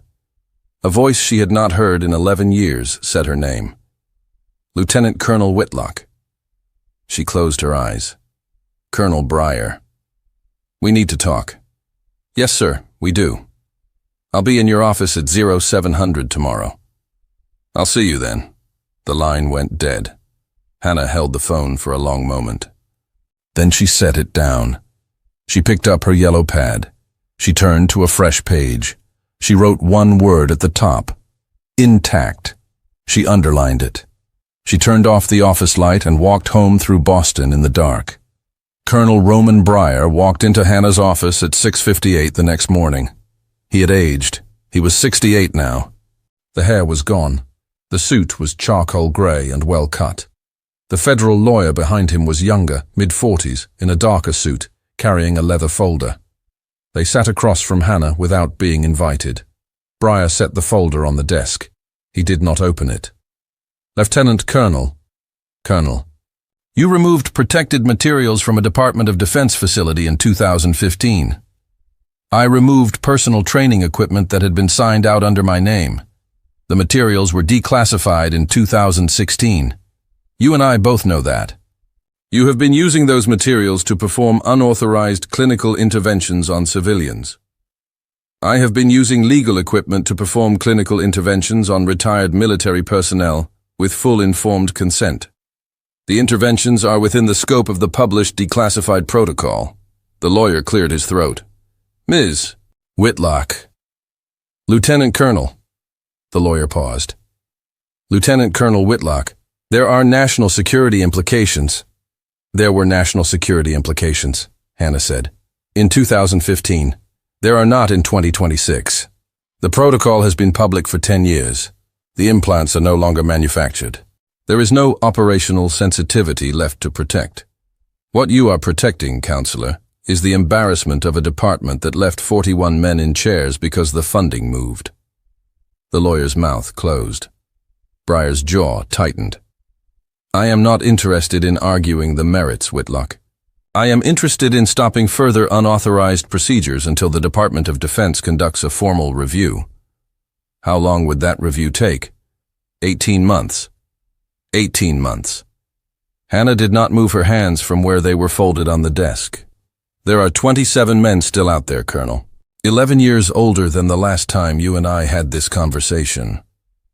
A voice she had not heard in 11 years said her name. "Lieutenant Colonel Whitlock." She closed her eyes. "Colonel Breyer." "We need to talk." "Yes, sir, we do." I'll be in your office at 0700 tomorrow. I'll see you then. The line went dead. Hannah held the phone for a long moment. Then she set it down. She picked up her yellow pad. She turned to a fresh page. She wrote one word at the top. Intact. She underlined it. She turned off the office light and walked home through Boston in the dark. Colonel Roman Breyer walked into Hannah's office at 6:58 the next morning. He had aged. He was 68 now. The hair was gone. The suit was charcoal gray and well cut. The federal lawyer behind him was younger, mid-40s, in a darker suit, carrying a leather folder. They sat across from Hannah without being invited. Breyer set the folder on the desk. He did not open it. Lieutenant Colonel, you removed protected materials from a Department of Defense facility in 2015. I removed personal training equipment that had been signed out under my name. The materials were declassified in 2016. You and I both know that. You have been using those materials to perform unauthorized clinical interventions on civilians. I have been using legal equipment to perform clinical interventions on retired military personnel with full informed consent. The interventions are within the scope of the published declassified protocol. The lawyer cleared his throat. Ms. Whitlock. Lieutenant Colonel. The lawyer paused. Lieutenant Colonel Whitlock, there are national security implications. There were national security implications, Hannah said. In 2015. There are not in 2026. The protocol has been public for 10 years. The implants are no longer manufactured. There is no operational sensitivity left to protect. What you are protecting, counselor, is the embarrassment of a department that left 41 men in chairs because the funding moved. The lawyer's mouth closed. Breyer's jaw tightened. I am not interested in arguing the merits, Whitlock. I am interested in stopping further unauthorized procedures until the Department of Defense conducts a formal review. How long would that review take? 18 months. 18 months. Hannah did not move her hands from where they were folded on the desk. There are 27 men still out there, Colonel. 11 years older than the last time you and I had this conversation.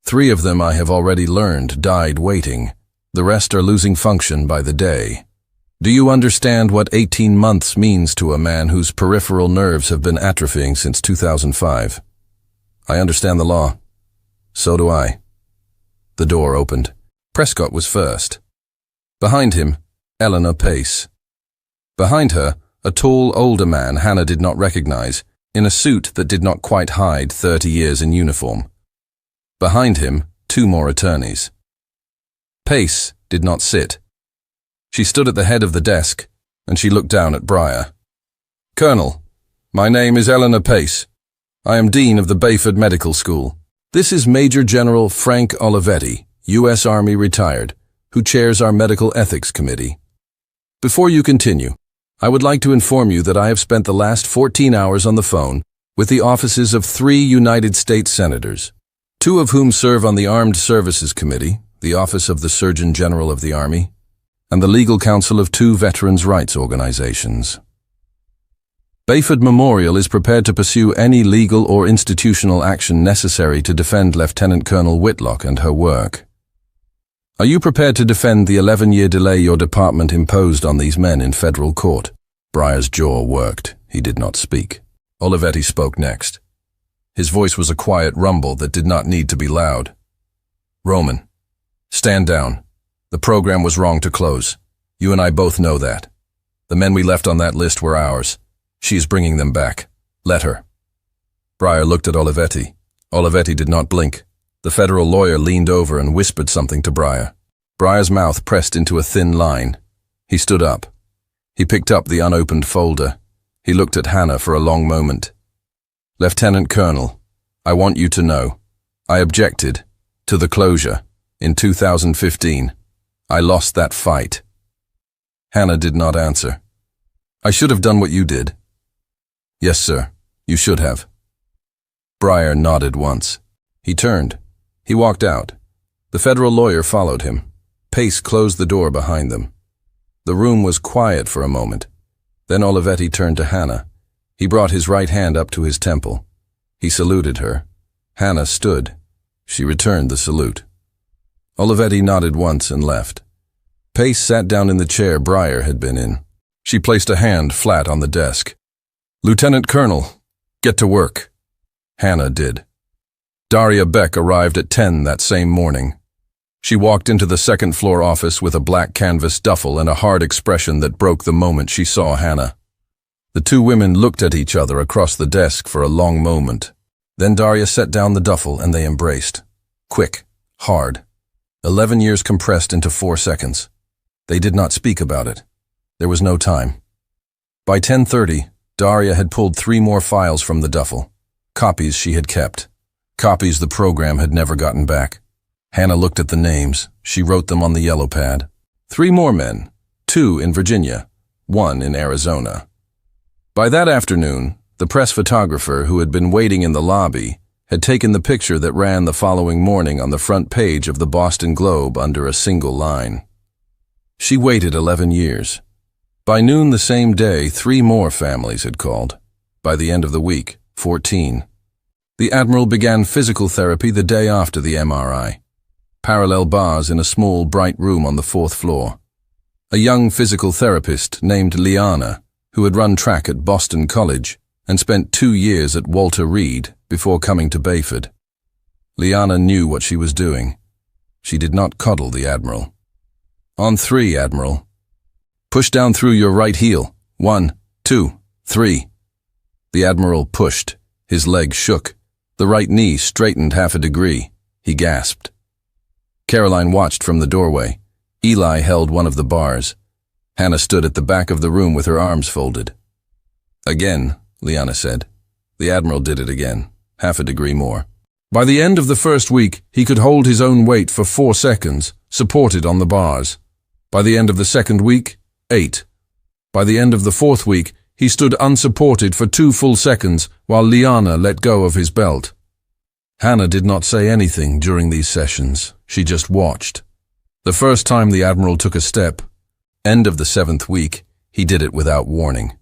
3 of them I have already learned died waiting. The rest are losing function by the day. Do you understand what 18 months means to a man whose peripheral nerves have been atrophying since 2005? I understand the law. So do I. The door opened. Prescott was first. Behind him, Eleanor Pace. Behind her, a tall, older man Hannah did not recognize, in a suit that did not quite hide 30 years in uniform. Behind him, 2 more attorneys. Pace did not sit. She stood at the head of the desk, and she looked down at Breyer. Colonel, my name is Eleanor Pace. I am Dean of the Bayford Medical School. This is Major General Frank Olivetti, U.S. Army retired, who chairs our Medical Ethics Committee. Before you continue, I would like to inform you that I have spent the last 14 hours on the phone with the offices of 3 United States Senators, 2 of whom serve on the Armed Services Committee, the Office of the Surgeon General of the Army, and the legal counsel of 2 veterans' rights organizations. Bayford Memorial is prepared to pursue any legal or institutional action necessary to defend Lieutenant Colonel Whitlock and her work. Are you prepared to defend the 11-year delay your department imposed on these men in federal court? Breyer's jaw worked. He did not speak. Olivetti spoke next. His voice was a quiet rumble that did not need to be loud. Roman, stand down. The program was wrong to close. You and I both know that. The men we left on that list were ours. She is bringing them back. Let her. Breyer looked at Olivetti. Olivetti did not blink. The federal lawyer leaned over and whispered something to Breyer. Breyer's mouth pressed into a thin line. He stood up. He picked up the unopened folder. He looked at Hannah for a long moment. Lieutenant Colonel, I want you to know, I objected to the closure in 2015. I lost that fight. Hannah did not answer. I should have done what you did. Yes, sir, you should have. Breyer nodded once. He turned. He walked out. The federal lawyer followed him. Pace closed the door behind them. The room was quiet for a moment. Then Olivetti turned to Hannah. He brought his right hand up to his temple. He saluted her. Hannah stood. She returned the salute. Olivetti nodded once and left. Pace sat down in the chair Breyer had been in. She placed a hand flat on the desk. "Lieutenant Colonel, get to work." Hannah did. Daria Beck arrived at 10 that same morning. She walked into the second-floor office with a black canvas duffel and a hard expression that broke the moment she saw Hannah. The two women looked at each other across the desk for a long moment. Then Daria set down the duffel and they embraced. Quick, hard. 11 years compressed into 4 seconds. They did not speak about it. There was no time. By 10:30, Daria had pulled 3 more files from the duffel. Copies she had kept. Copies the program had never gotten back. Hannah looked at the names. She wrote them on the yellow pad. 3 more men, 2 in Virginia, 1 in Arizona. By that afternoon, the press photographer who had been waiting in the lobby had taken the picture that ran the following morning on the front page of the Boston Globe under a single line. She waited 11 years. By noon the same day, 3 more families had called. By the end of the week, 14. The Admiral began physical therapy the day after the MRI. Parallel bars in a small, bright room on the 4th floor. A young physical therapist named Liana, who had run track at Boston College and spent 2 years at Walter Reed before coming to Bayford. Liana knew what she was doing. She did not coddle the Admiral. "On 3, Admiral. Push down through your right heel. 1, 2, 3. The Admiral pushed. His leg shook. The right knee straightened half a degree. He gasped. Caroline watched from the doorway. Eli held one of the bars. Hannah stood at the back of the room with her arms folded. "Again," Liana said. The Admiral did it again, half a degree more. By the end of the first week, he could hold his own weight for 4 seconds, supported on the bars. By the end of the second week, 8. By the end of the 4th week, he stood unsupported for 2 full seconds while Liana let go of his belt. Hannah did not say anything during these sessions. She just watched. The first time the Admiral took a step, end of the 7th week, he did it without warning.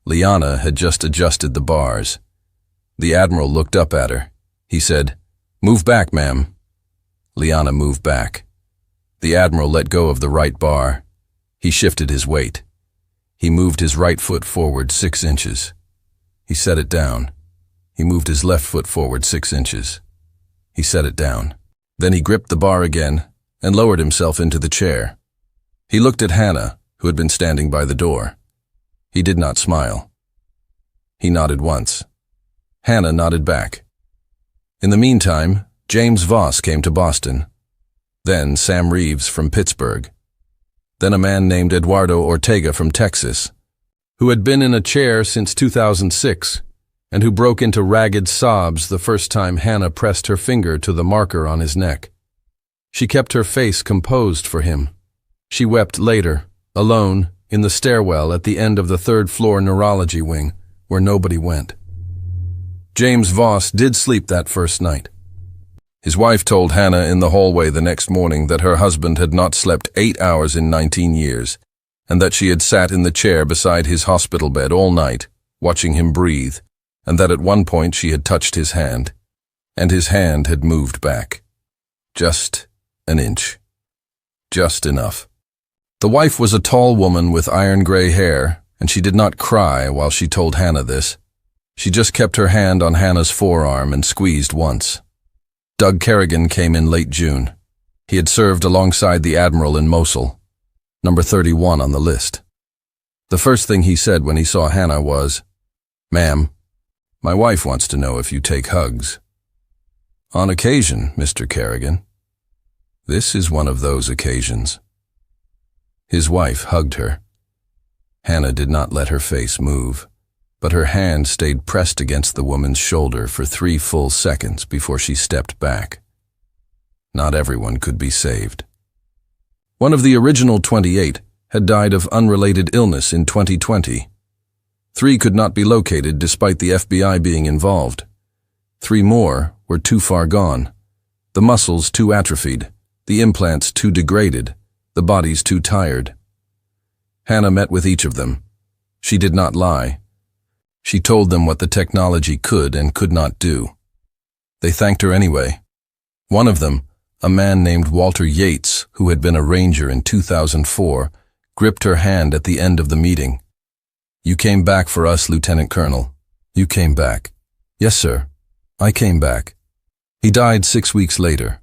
Liana had just adjusted the bars. The Admiral looked up at her. He said, "Move back, ma'am." Liana moved back. The Admiral let go of the right bar. He shifted his weight. He moved his right foot forward 6 inches. He set it down. He moved his left foot forward 6 inches. He set it down. Then he gripped the bar again and lowered himself into the chair. He looked at Hannah, who had been standing by the door. He did not smile. He nodded once. Hannah nodded back. In the meantime, James Voss came to Boston. Then Sam Reeves from Pittsburgh. Then a man named Eduardo Ortega from Texas, who had been in a chair since 2006 and who broke into ragged sobs the first time Hannah pressed her finger to the marker on his neck. She kept her face composed for him. She wept later, alone, in the stairwell at the end of the 3rd-floor neurology wing, where nobody went. James Voss did sleep that first night. His wife told Hannah in the hallway the next morning that her husband had not slept 8 hours in 19 years, and that she had sat in the chair beside his hospital bed all night, watching him breathe, and that at one point she had touched his hand, and his hand had moved back. Just an inch. Just enough. The wife was a tall woman with iron-gray hair, and she did not cry while she told Hannah this. She just kept her hand on Hannah's forearm and squeezed once. Doug Kerrigan came in late June. He had served alongside the Admiral in Mosul, number 31 on the list. The first thing he said when he saw Hannah was, "Ma'am, my wife wants to know if you take hugs." "On occasion, Mr. Kerrigan. This is one of those occasions." His wife hugged her. Hannah did not let her face move, but her hand stayed pressed against the woman's shoulder for 3 full seconds before she stepped back. Not everyone could be saved. One of the original 28 had died of unrelated illness in 2020. 3 could not be located despite the FBI being involved. 3 more were too far gone. The muscles too atrophied, the implants too degraded, the bodies too tired. Hannah met with each of them. She did not lie. She told them what the technology could and could not do. They thanked her anyway. One of them, a man named Walter Yates, who had been a ranger in 2004, gripped her hand at the end of the meeting. "You came back for us, Lieutenant Colonel. You came back." "Yes, sir. I came back." He died 6 weeks later.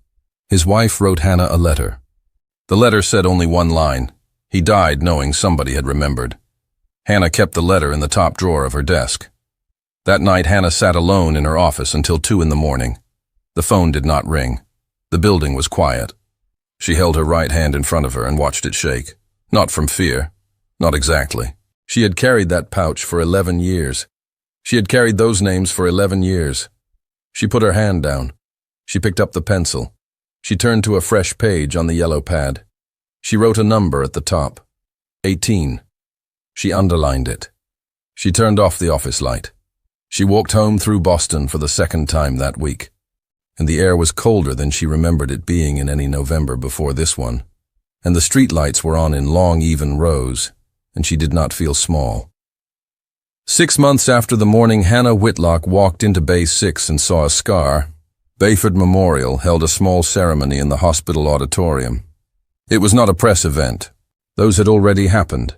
His wife wrote Hannah a letter. The letter said only one line. He died knowing somebody had remembered. Hannah kept the letter in the top drawer of her desk. That night, Hannah sat alone in her office until 2 in the morning. The phone did not ring. The building was quiet. She held her right hand in front of her and watched it shake. Not from fear. Not exactly. She had carried that pouch for 11 years. She had carried those names for 11 years. She put her hand down. She picked up the pencil. She turned to a fresh page on the yellow pad. She wrote a number at the top. 18. She underlined it. She turned off the office light. She walked home through Boston for the second time that week, and the air was colder than she remembered it being in any November before this one, and the streetlights were on in long, even rows, and she did not feel small. 6 months after the morning Hannah Whitlock walked into Bay 6 and saw a scar, Bayford Memorial held a small ceremony in the hospital auditorium. It was not a press event. Those had already happened.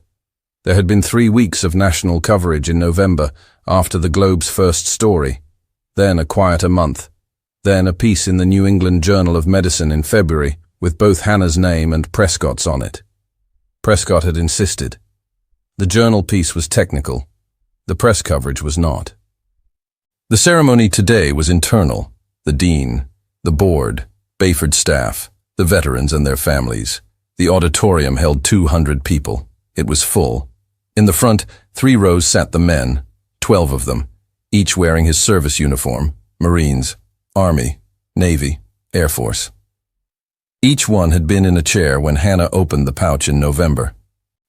There had been 3 weeks of national coverage in November after the Globe's first story, then a quieter month, then a piece in the New England Journal of Medicine in February with both Hannah's name and Prescott's on it. Prescott had insisted. The journal piece was technical. The press coverage was not. The ceremony today was internal. The dean, the board, Bayford staff, the veterans and their families. The auditorium held 200 people. It was full. In the front, 3 rows sat the men, 12 of them, each wearing his service uniform, Marines, Army, Navy, Air Force. Each one had been in a chair when Hannah opened the pouch in November.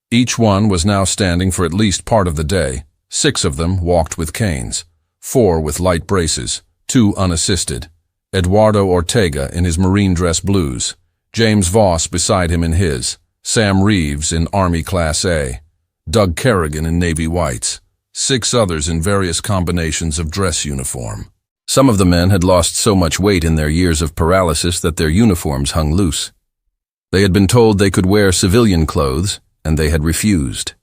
Each one was now standing for at least part of the day. 6 of them walked with canes, 4 with light braces, 2 unassisted. Eduardo Ortega in his Marine dress blues, James Voss beside him in his, Sam Reeves in Army Class A, Doug Kerrigan in Navy whites, 6 others in various combinations of dress uniform. Some of the men had lost so much weight in their years of paralysis that their uniforms hung loose. They had been told they could wear civilian clothes, and they had refused.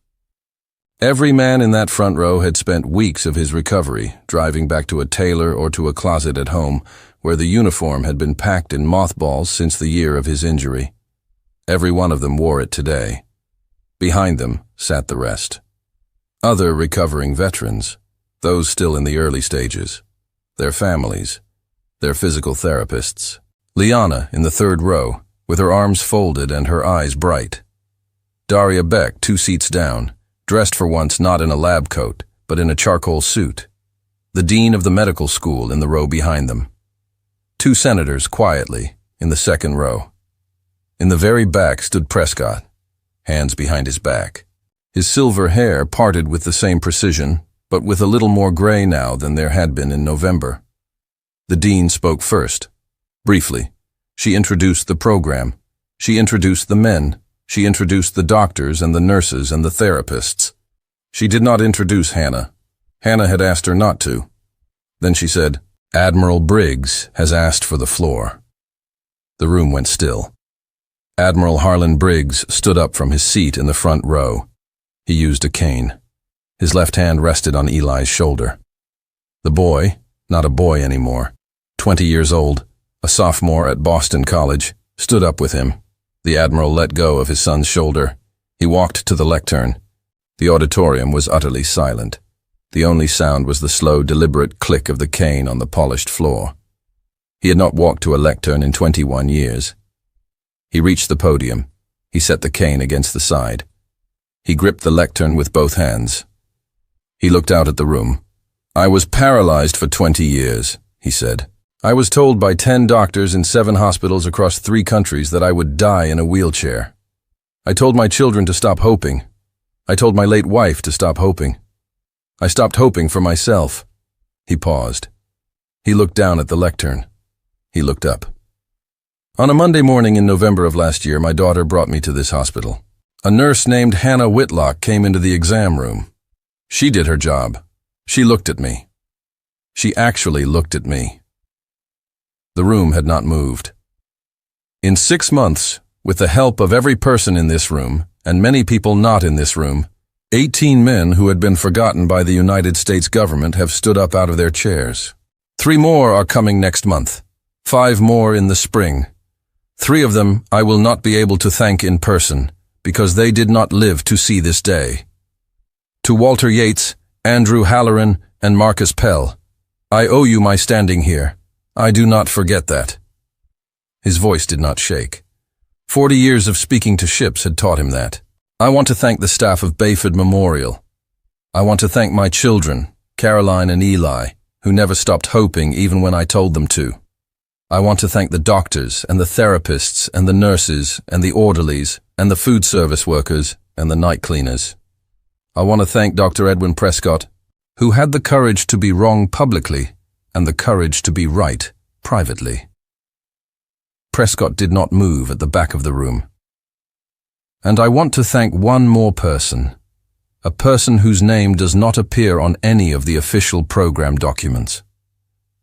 Every man in that front row had spent weeks of his recovery driving back to a tailor or to a closet at home where the uniform had been packed in mothballs since the year of his injury. Every one of them wore it today. Behind them sat the rest. Other recovering veterans, those still in the early stages, their families, their physical therapists. Liana in the 3rd row, with her arms folded and her eyes bright. Daria Beck 2 seats down, dressed for once not in a lab coat, but in a charcoal suit. The dean of the medical school in the row behind them. 2 senators quietly in the 2nd row. In the very back stood Prescott, hands behind his back. His silver hair parted with the same precision, but with a little more gray now than there had been in November. The dean spoke first. Briefly, she introduced the program. She introduced the men. She introduced the doctors and the nurses and the therapists. She did not introduce Hannah. Hannah had asked her not to. Then she said, "Admiral Briggs has asked for the floor." The room went still. Admiral Harlan Briggs stood up from his seat in the front row. He used a cane. His left hand rested on Eli's shoulder. The boy, not a boy anymore, 20 years old, a sophomore at Boston College, stood up with him. The Admiral let go of his son's shoulder. He walked to the lectern. The auditorium was utterly silent. The only sound was the slow, deliberate click of the cane on the polished floor. He had not walked to a lectern in 21 years. He reached the podium. He set the cane against the side. He gripped the lectern with both hands. He looked out at the room. "I was paralyzed for 20 years, he said. I was told by 10 doctors in 7 hospitals across 3 countries that I would die in a wheelchair. I told my children to stop hoping. I told my late wife to stop hoping. I stopped hoping for myself." He paused. He looked down at the lectern. He looked up. "On a Monday morning in November of last year, my daughter brought me to this hospital. A nurse named Hannah Whitlock came into the exam room. She did her job. She looked at me. She actually looked at me. The room had not moved. In 6 months, with the help of every person in this room, and many people not in this room, 18 men who had been forgotten by the United States government have stood up out of their chairs. 3 more are coming next month. 5 more in the spring. 3 of them I will not be able to thank in person, because they did not live to see this day. To Walter Yates, Andrew Halloran, and Marcus Pell, I owe you my standing here. I do not forget that. His voice did not shake. 40 years of speaking to ships had taught him that. I want to thank the staff of Bayford Memorial. I want to thank my children, Caroline and Eli, who never stopped hoping even when I told them to. I want to thank the doctors and the therapists and the nurses and the orderlies and the food service workers and the night cleaners. I want to thank Dr. Edwin Prescott, who had the courage to be wrong publicly and the courage to be right privately. Prescott did not move at the back of the room. And I want to thank one more person, a person whose name does not appear on any of the official program documents.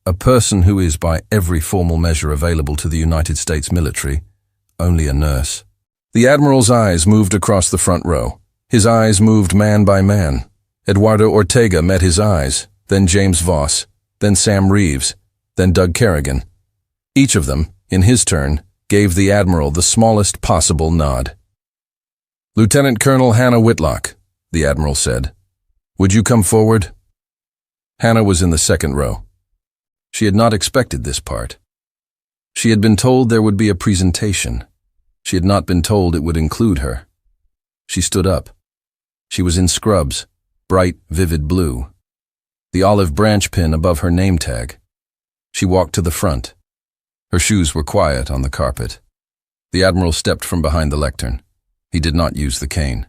A person who is, by every formal measure available to the United States military, only a nurse. The Admiral's eyes moved across the front row. His eyes moved man by man. Eduardo Ortega met his eyes, then James Voss, then Sam Reeves, then Doug Kerrigan. Each of them, in his turn, gave the Admiral the smallest possible nod. Lieutenant Colonel Hannah Whitlock, the Admiral said. Would you come forward? Hannah was in the second row. She had not expected this part. She had been told there would be a presentation. She had not been told it would include her. She stood up. She was in scrubs, bright, vivid blue. The olive branch pin above her name tag. She walked to the front. Her shoes were quiet on the carpet. The Admiral stepped from behind the lectern. He did not use the cane.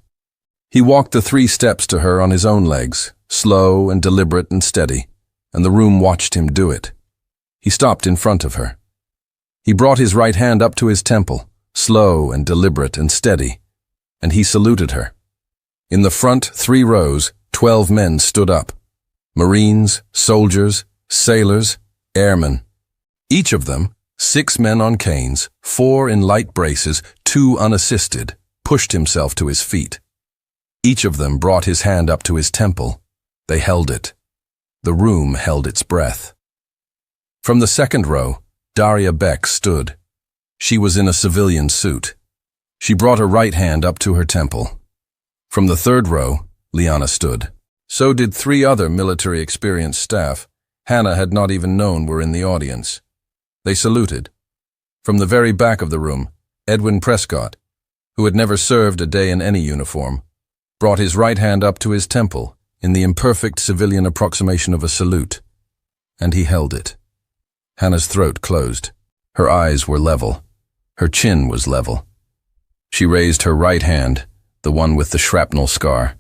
He walked the 3 steps to her on his own legs, slow and deliberate and steady, and the room watched him do it. He stopped in front of her. He brought his right hand up to his temple, slow and deliberate and steady, and he saluted her. In the front 3 rows, 12 men stood up. Marines, soldiers, sailors, airmen. Each of them, 6 men on canes, 4 in light braces, 2 unassisted, pushed himself to his feet. Each of them brought his hand up to his temple. They held it. The room held its breath. From the second row, Daria Beck stood. She was in a civilian suit. She brought her right hand up to her temple. From the third row, Liana stood. So did 3 other military experienced staff Hannah had not even known were in the audience. They saluted. From the very back of the room, Edwin Prescott, who had never served a day in any uniform, brought his right hand up to his temple in the imperfect civilian approximation of a salute, and he held it. Hannah's throat closed. Her eyes were level. Her chin was level. She raised her right hand, the one with the shrapnel scar,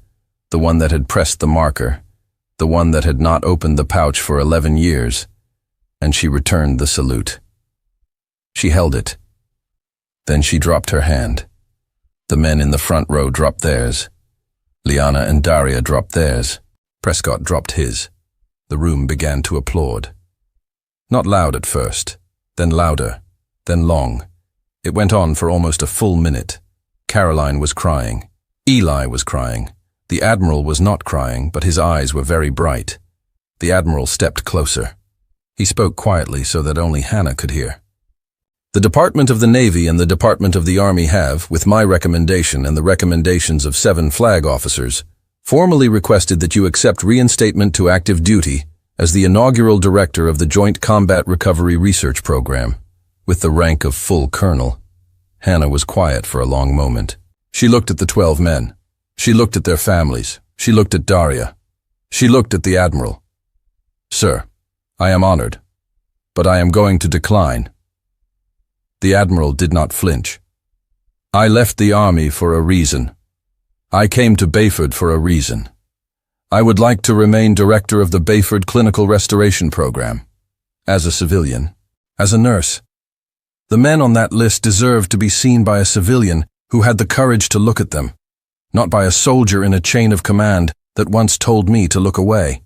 the one that had pressed the marker, the one that had not opened the pouch for 11 years, and she returned the salute. She held it. Then she dropped her hand. The men in the front row dropped theirs. Liana and Daria dropped theirs. Prescott dropped his. The room began to applaud. Not loud at first, then louder, then long. It went on for almost a full minute. Caroline was crying. Eli was crying. The Admiral was not crying, but his eyes were very bright. The Admiral stepped closer. He spoke quietly so that only Hannah could hear. The Department of the Navy and the Department of the Army have, with my recommendation and the recommendations of 7 flag officers, formally requested that you accept reinstatement to active duty as the inaugural director of the Joint Combat Recovery Research Program, with the rank of full colonel. Hannah was quiet for a long moment. She looked at the 12 men. She looked at their families. She looked at Daria. She looked at the Admiral. Sir, I am honored, but I am going to decline. The Admiral did not flinch. I left the Army for a reason. I came to Bayford for a reason. I would like to remain director of the Bayford Clinical Restoration Program. As a civilian. As a nurse. The men on that list deserved to be seen by a civilian who had the courage to look at them, not by a soldier in a chain of command that once told me to look away.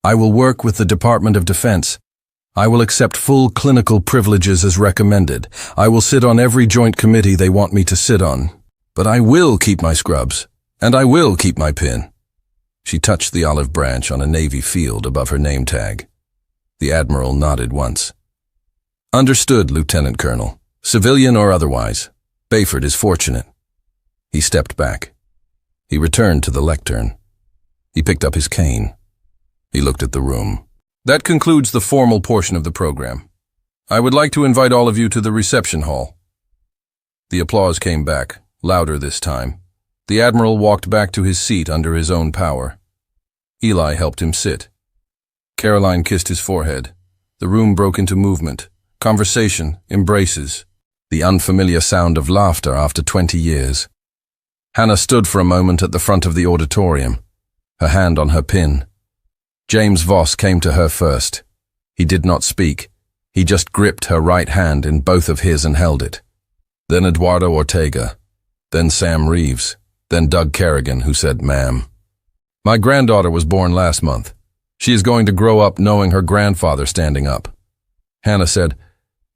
I will work with the Department of Defense. I will accept full clinical privileges as recommended. I will sit on every joint committee they want me to sit on. But I will keep my scrubs, and I will keep my pin. She touched the olive branch on a Navy field above her name tag. The Admiral nodded once. Understood, Lieutenant Colonel. Civilian or otherwise. Bayford is fortunate. He stepped back. He returned to the lectern. He picked up his cane. He looked at the room. That concludes the formal portion of the program. I would like to invite all of you to the reception hall. The applause came back, louder this time. The Admiral walked back to his seat under his own power. Eli helped him sit. Caroline kissed his forehead. The room broke into movement, conversation, embraces, the unfamiliar sound of laughter after 20 years. Hannah stood for a moment at the front of the auditorium, her hand on her pin. James Voss came to her first. He did not speak. He just gripped her right hand in both of his and held it. Then Eduardo Ortega. Then Sam Reeves. Then Doug Kerrigan, who said, "Ma'am." My granddaughter was born last month. She is going to grow up knowing her grandfather standing up. Hannah said,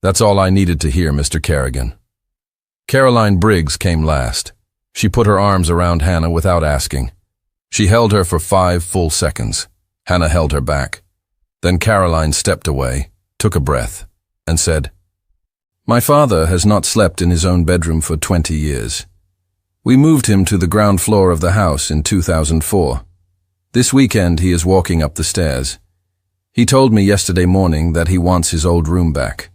"That's all I needed to hear, Mr. Kerrigan." Caroline Briggs came last. She put her arms around Hannah without asking. She held her for 5 full seconds. Hannah held her back. Then Caroline stepped away, took a breath, and said, "My father has not slept in his own bedroom for 20 years. We moved him to the ground floor of the house in 2004. This weekend he is walking up the stairs. He told me yesterday morning that he wants his old room back.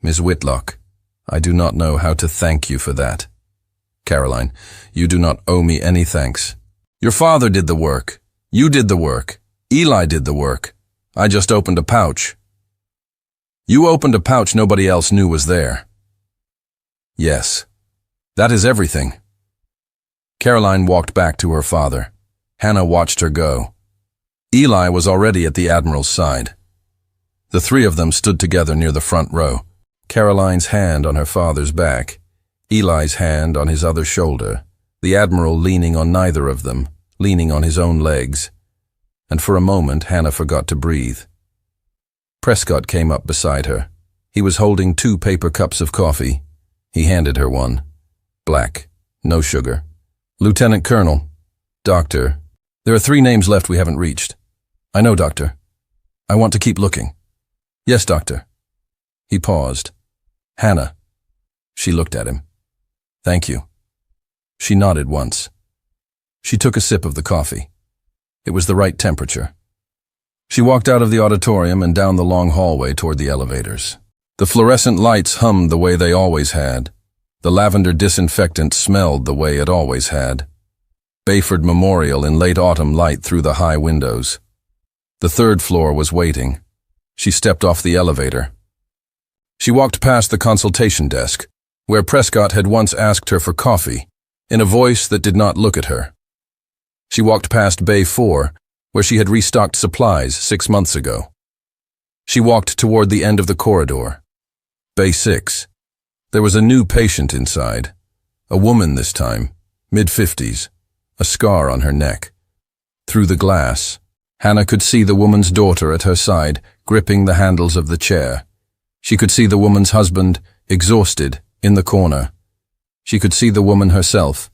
Miss Whitlock, I do not know how to thank you for that." Caroline, "You do not owe me any thanks. Your father did the work. You did the work. Eli did the work. I just opened a pouch." "You opened a pouch nobody else knew was there." "Yes. That is everything." Caroline walked back to her father. Hannah watched her go. Eli was already at the Admiral's side. The three of them stood together near the front row, Caroline's hand on her father's back, Eli's hand on his other shoulder, the Admiral leaning on neither of them, leaning on his own legs. And for a moment Hannah forgot to breathe. Prescott came up beside her. He was holding 2 paper cups of coffee. He handed her one. Black, no sugar. "Lieutenant Colonel, Doctor, there are 3 names left we haven't reached." "I know, Doctor. I want to keep looking." "Yes, Doctor." He paused. "Hannah." She looked at him. "Thank you." She nodded once. She took a sip of the coffee. It was the right temperature. She walked out of the auditorium and down the long hallway toward the elevators. The fluorescent lights hummed the way they always had. The lavender disinfectant smelled the way it always had. Bayford Memorial in late autumn light through the high windows. The 3rd floor was waiting. She stepped off the elevator. She walked past the consultation desk, where Prescott had once asked her for coffee, in a voice that did not look at her. She walked past Bay 4, where she had restocked supplies 6 months ago. She walked toward the end of the corridor. Bay 6. There was a new patient inside. A woman this time, mid-50s, a scar on her neck. Through the glass, Hannah could see the woman's daughter at her side, gripping the handles of the chair. She could see the woman's husband, exhausted, in the corner. She could see the woman herself,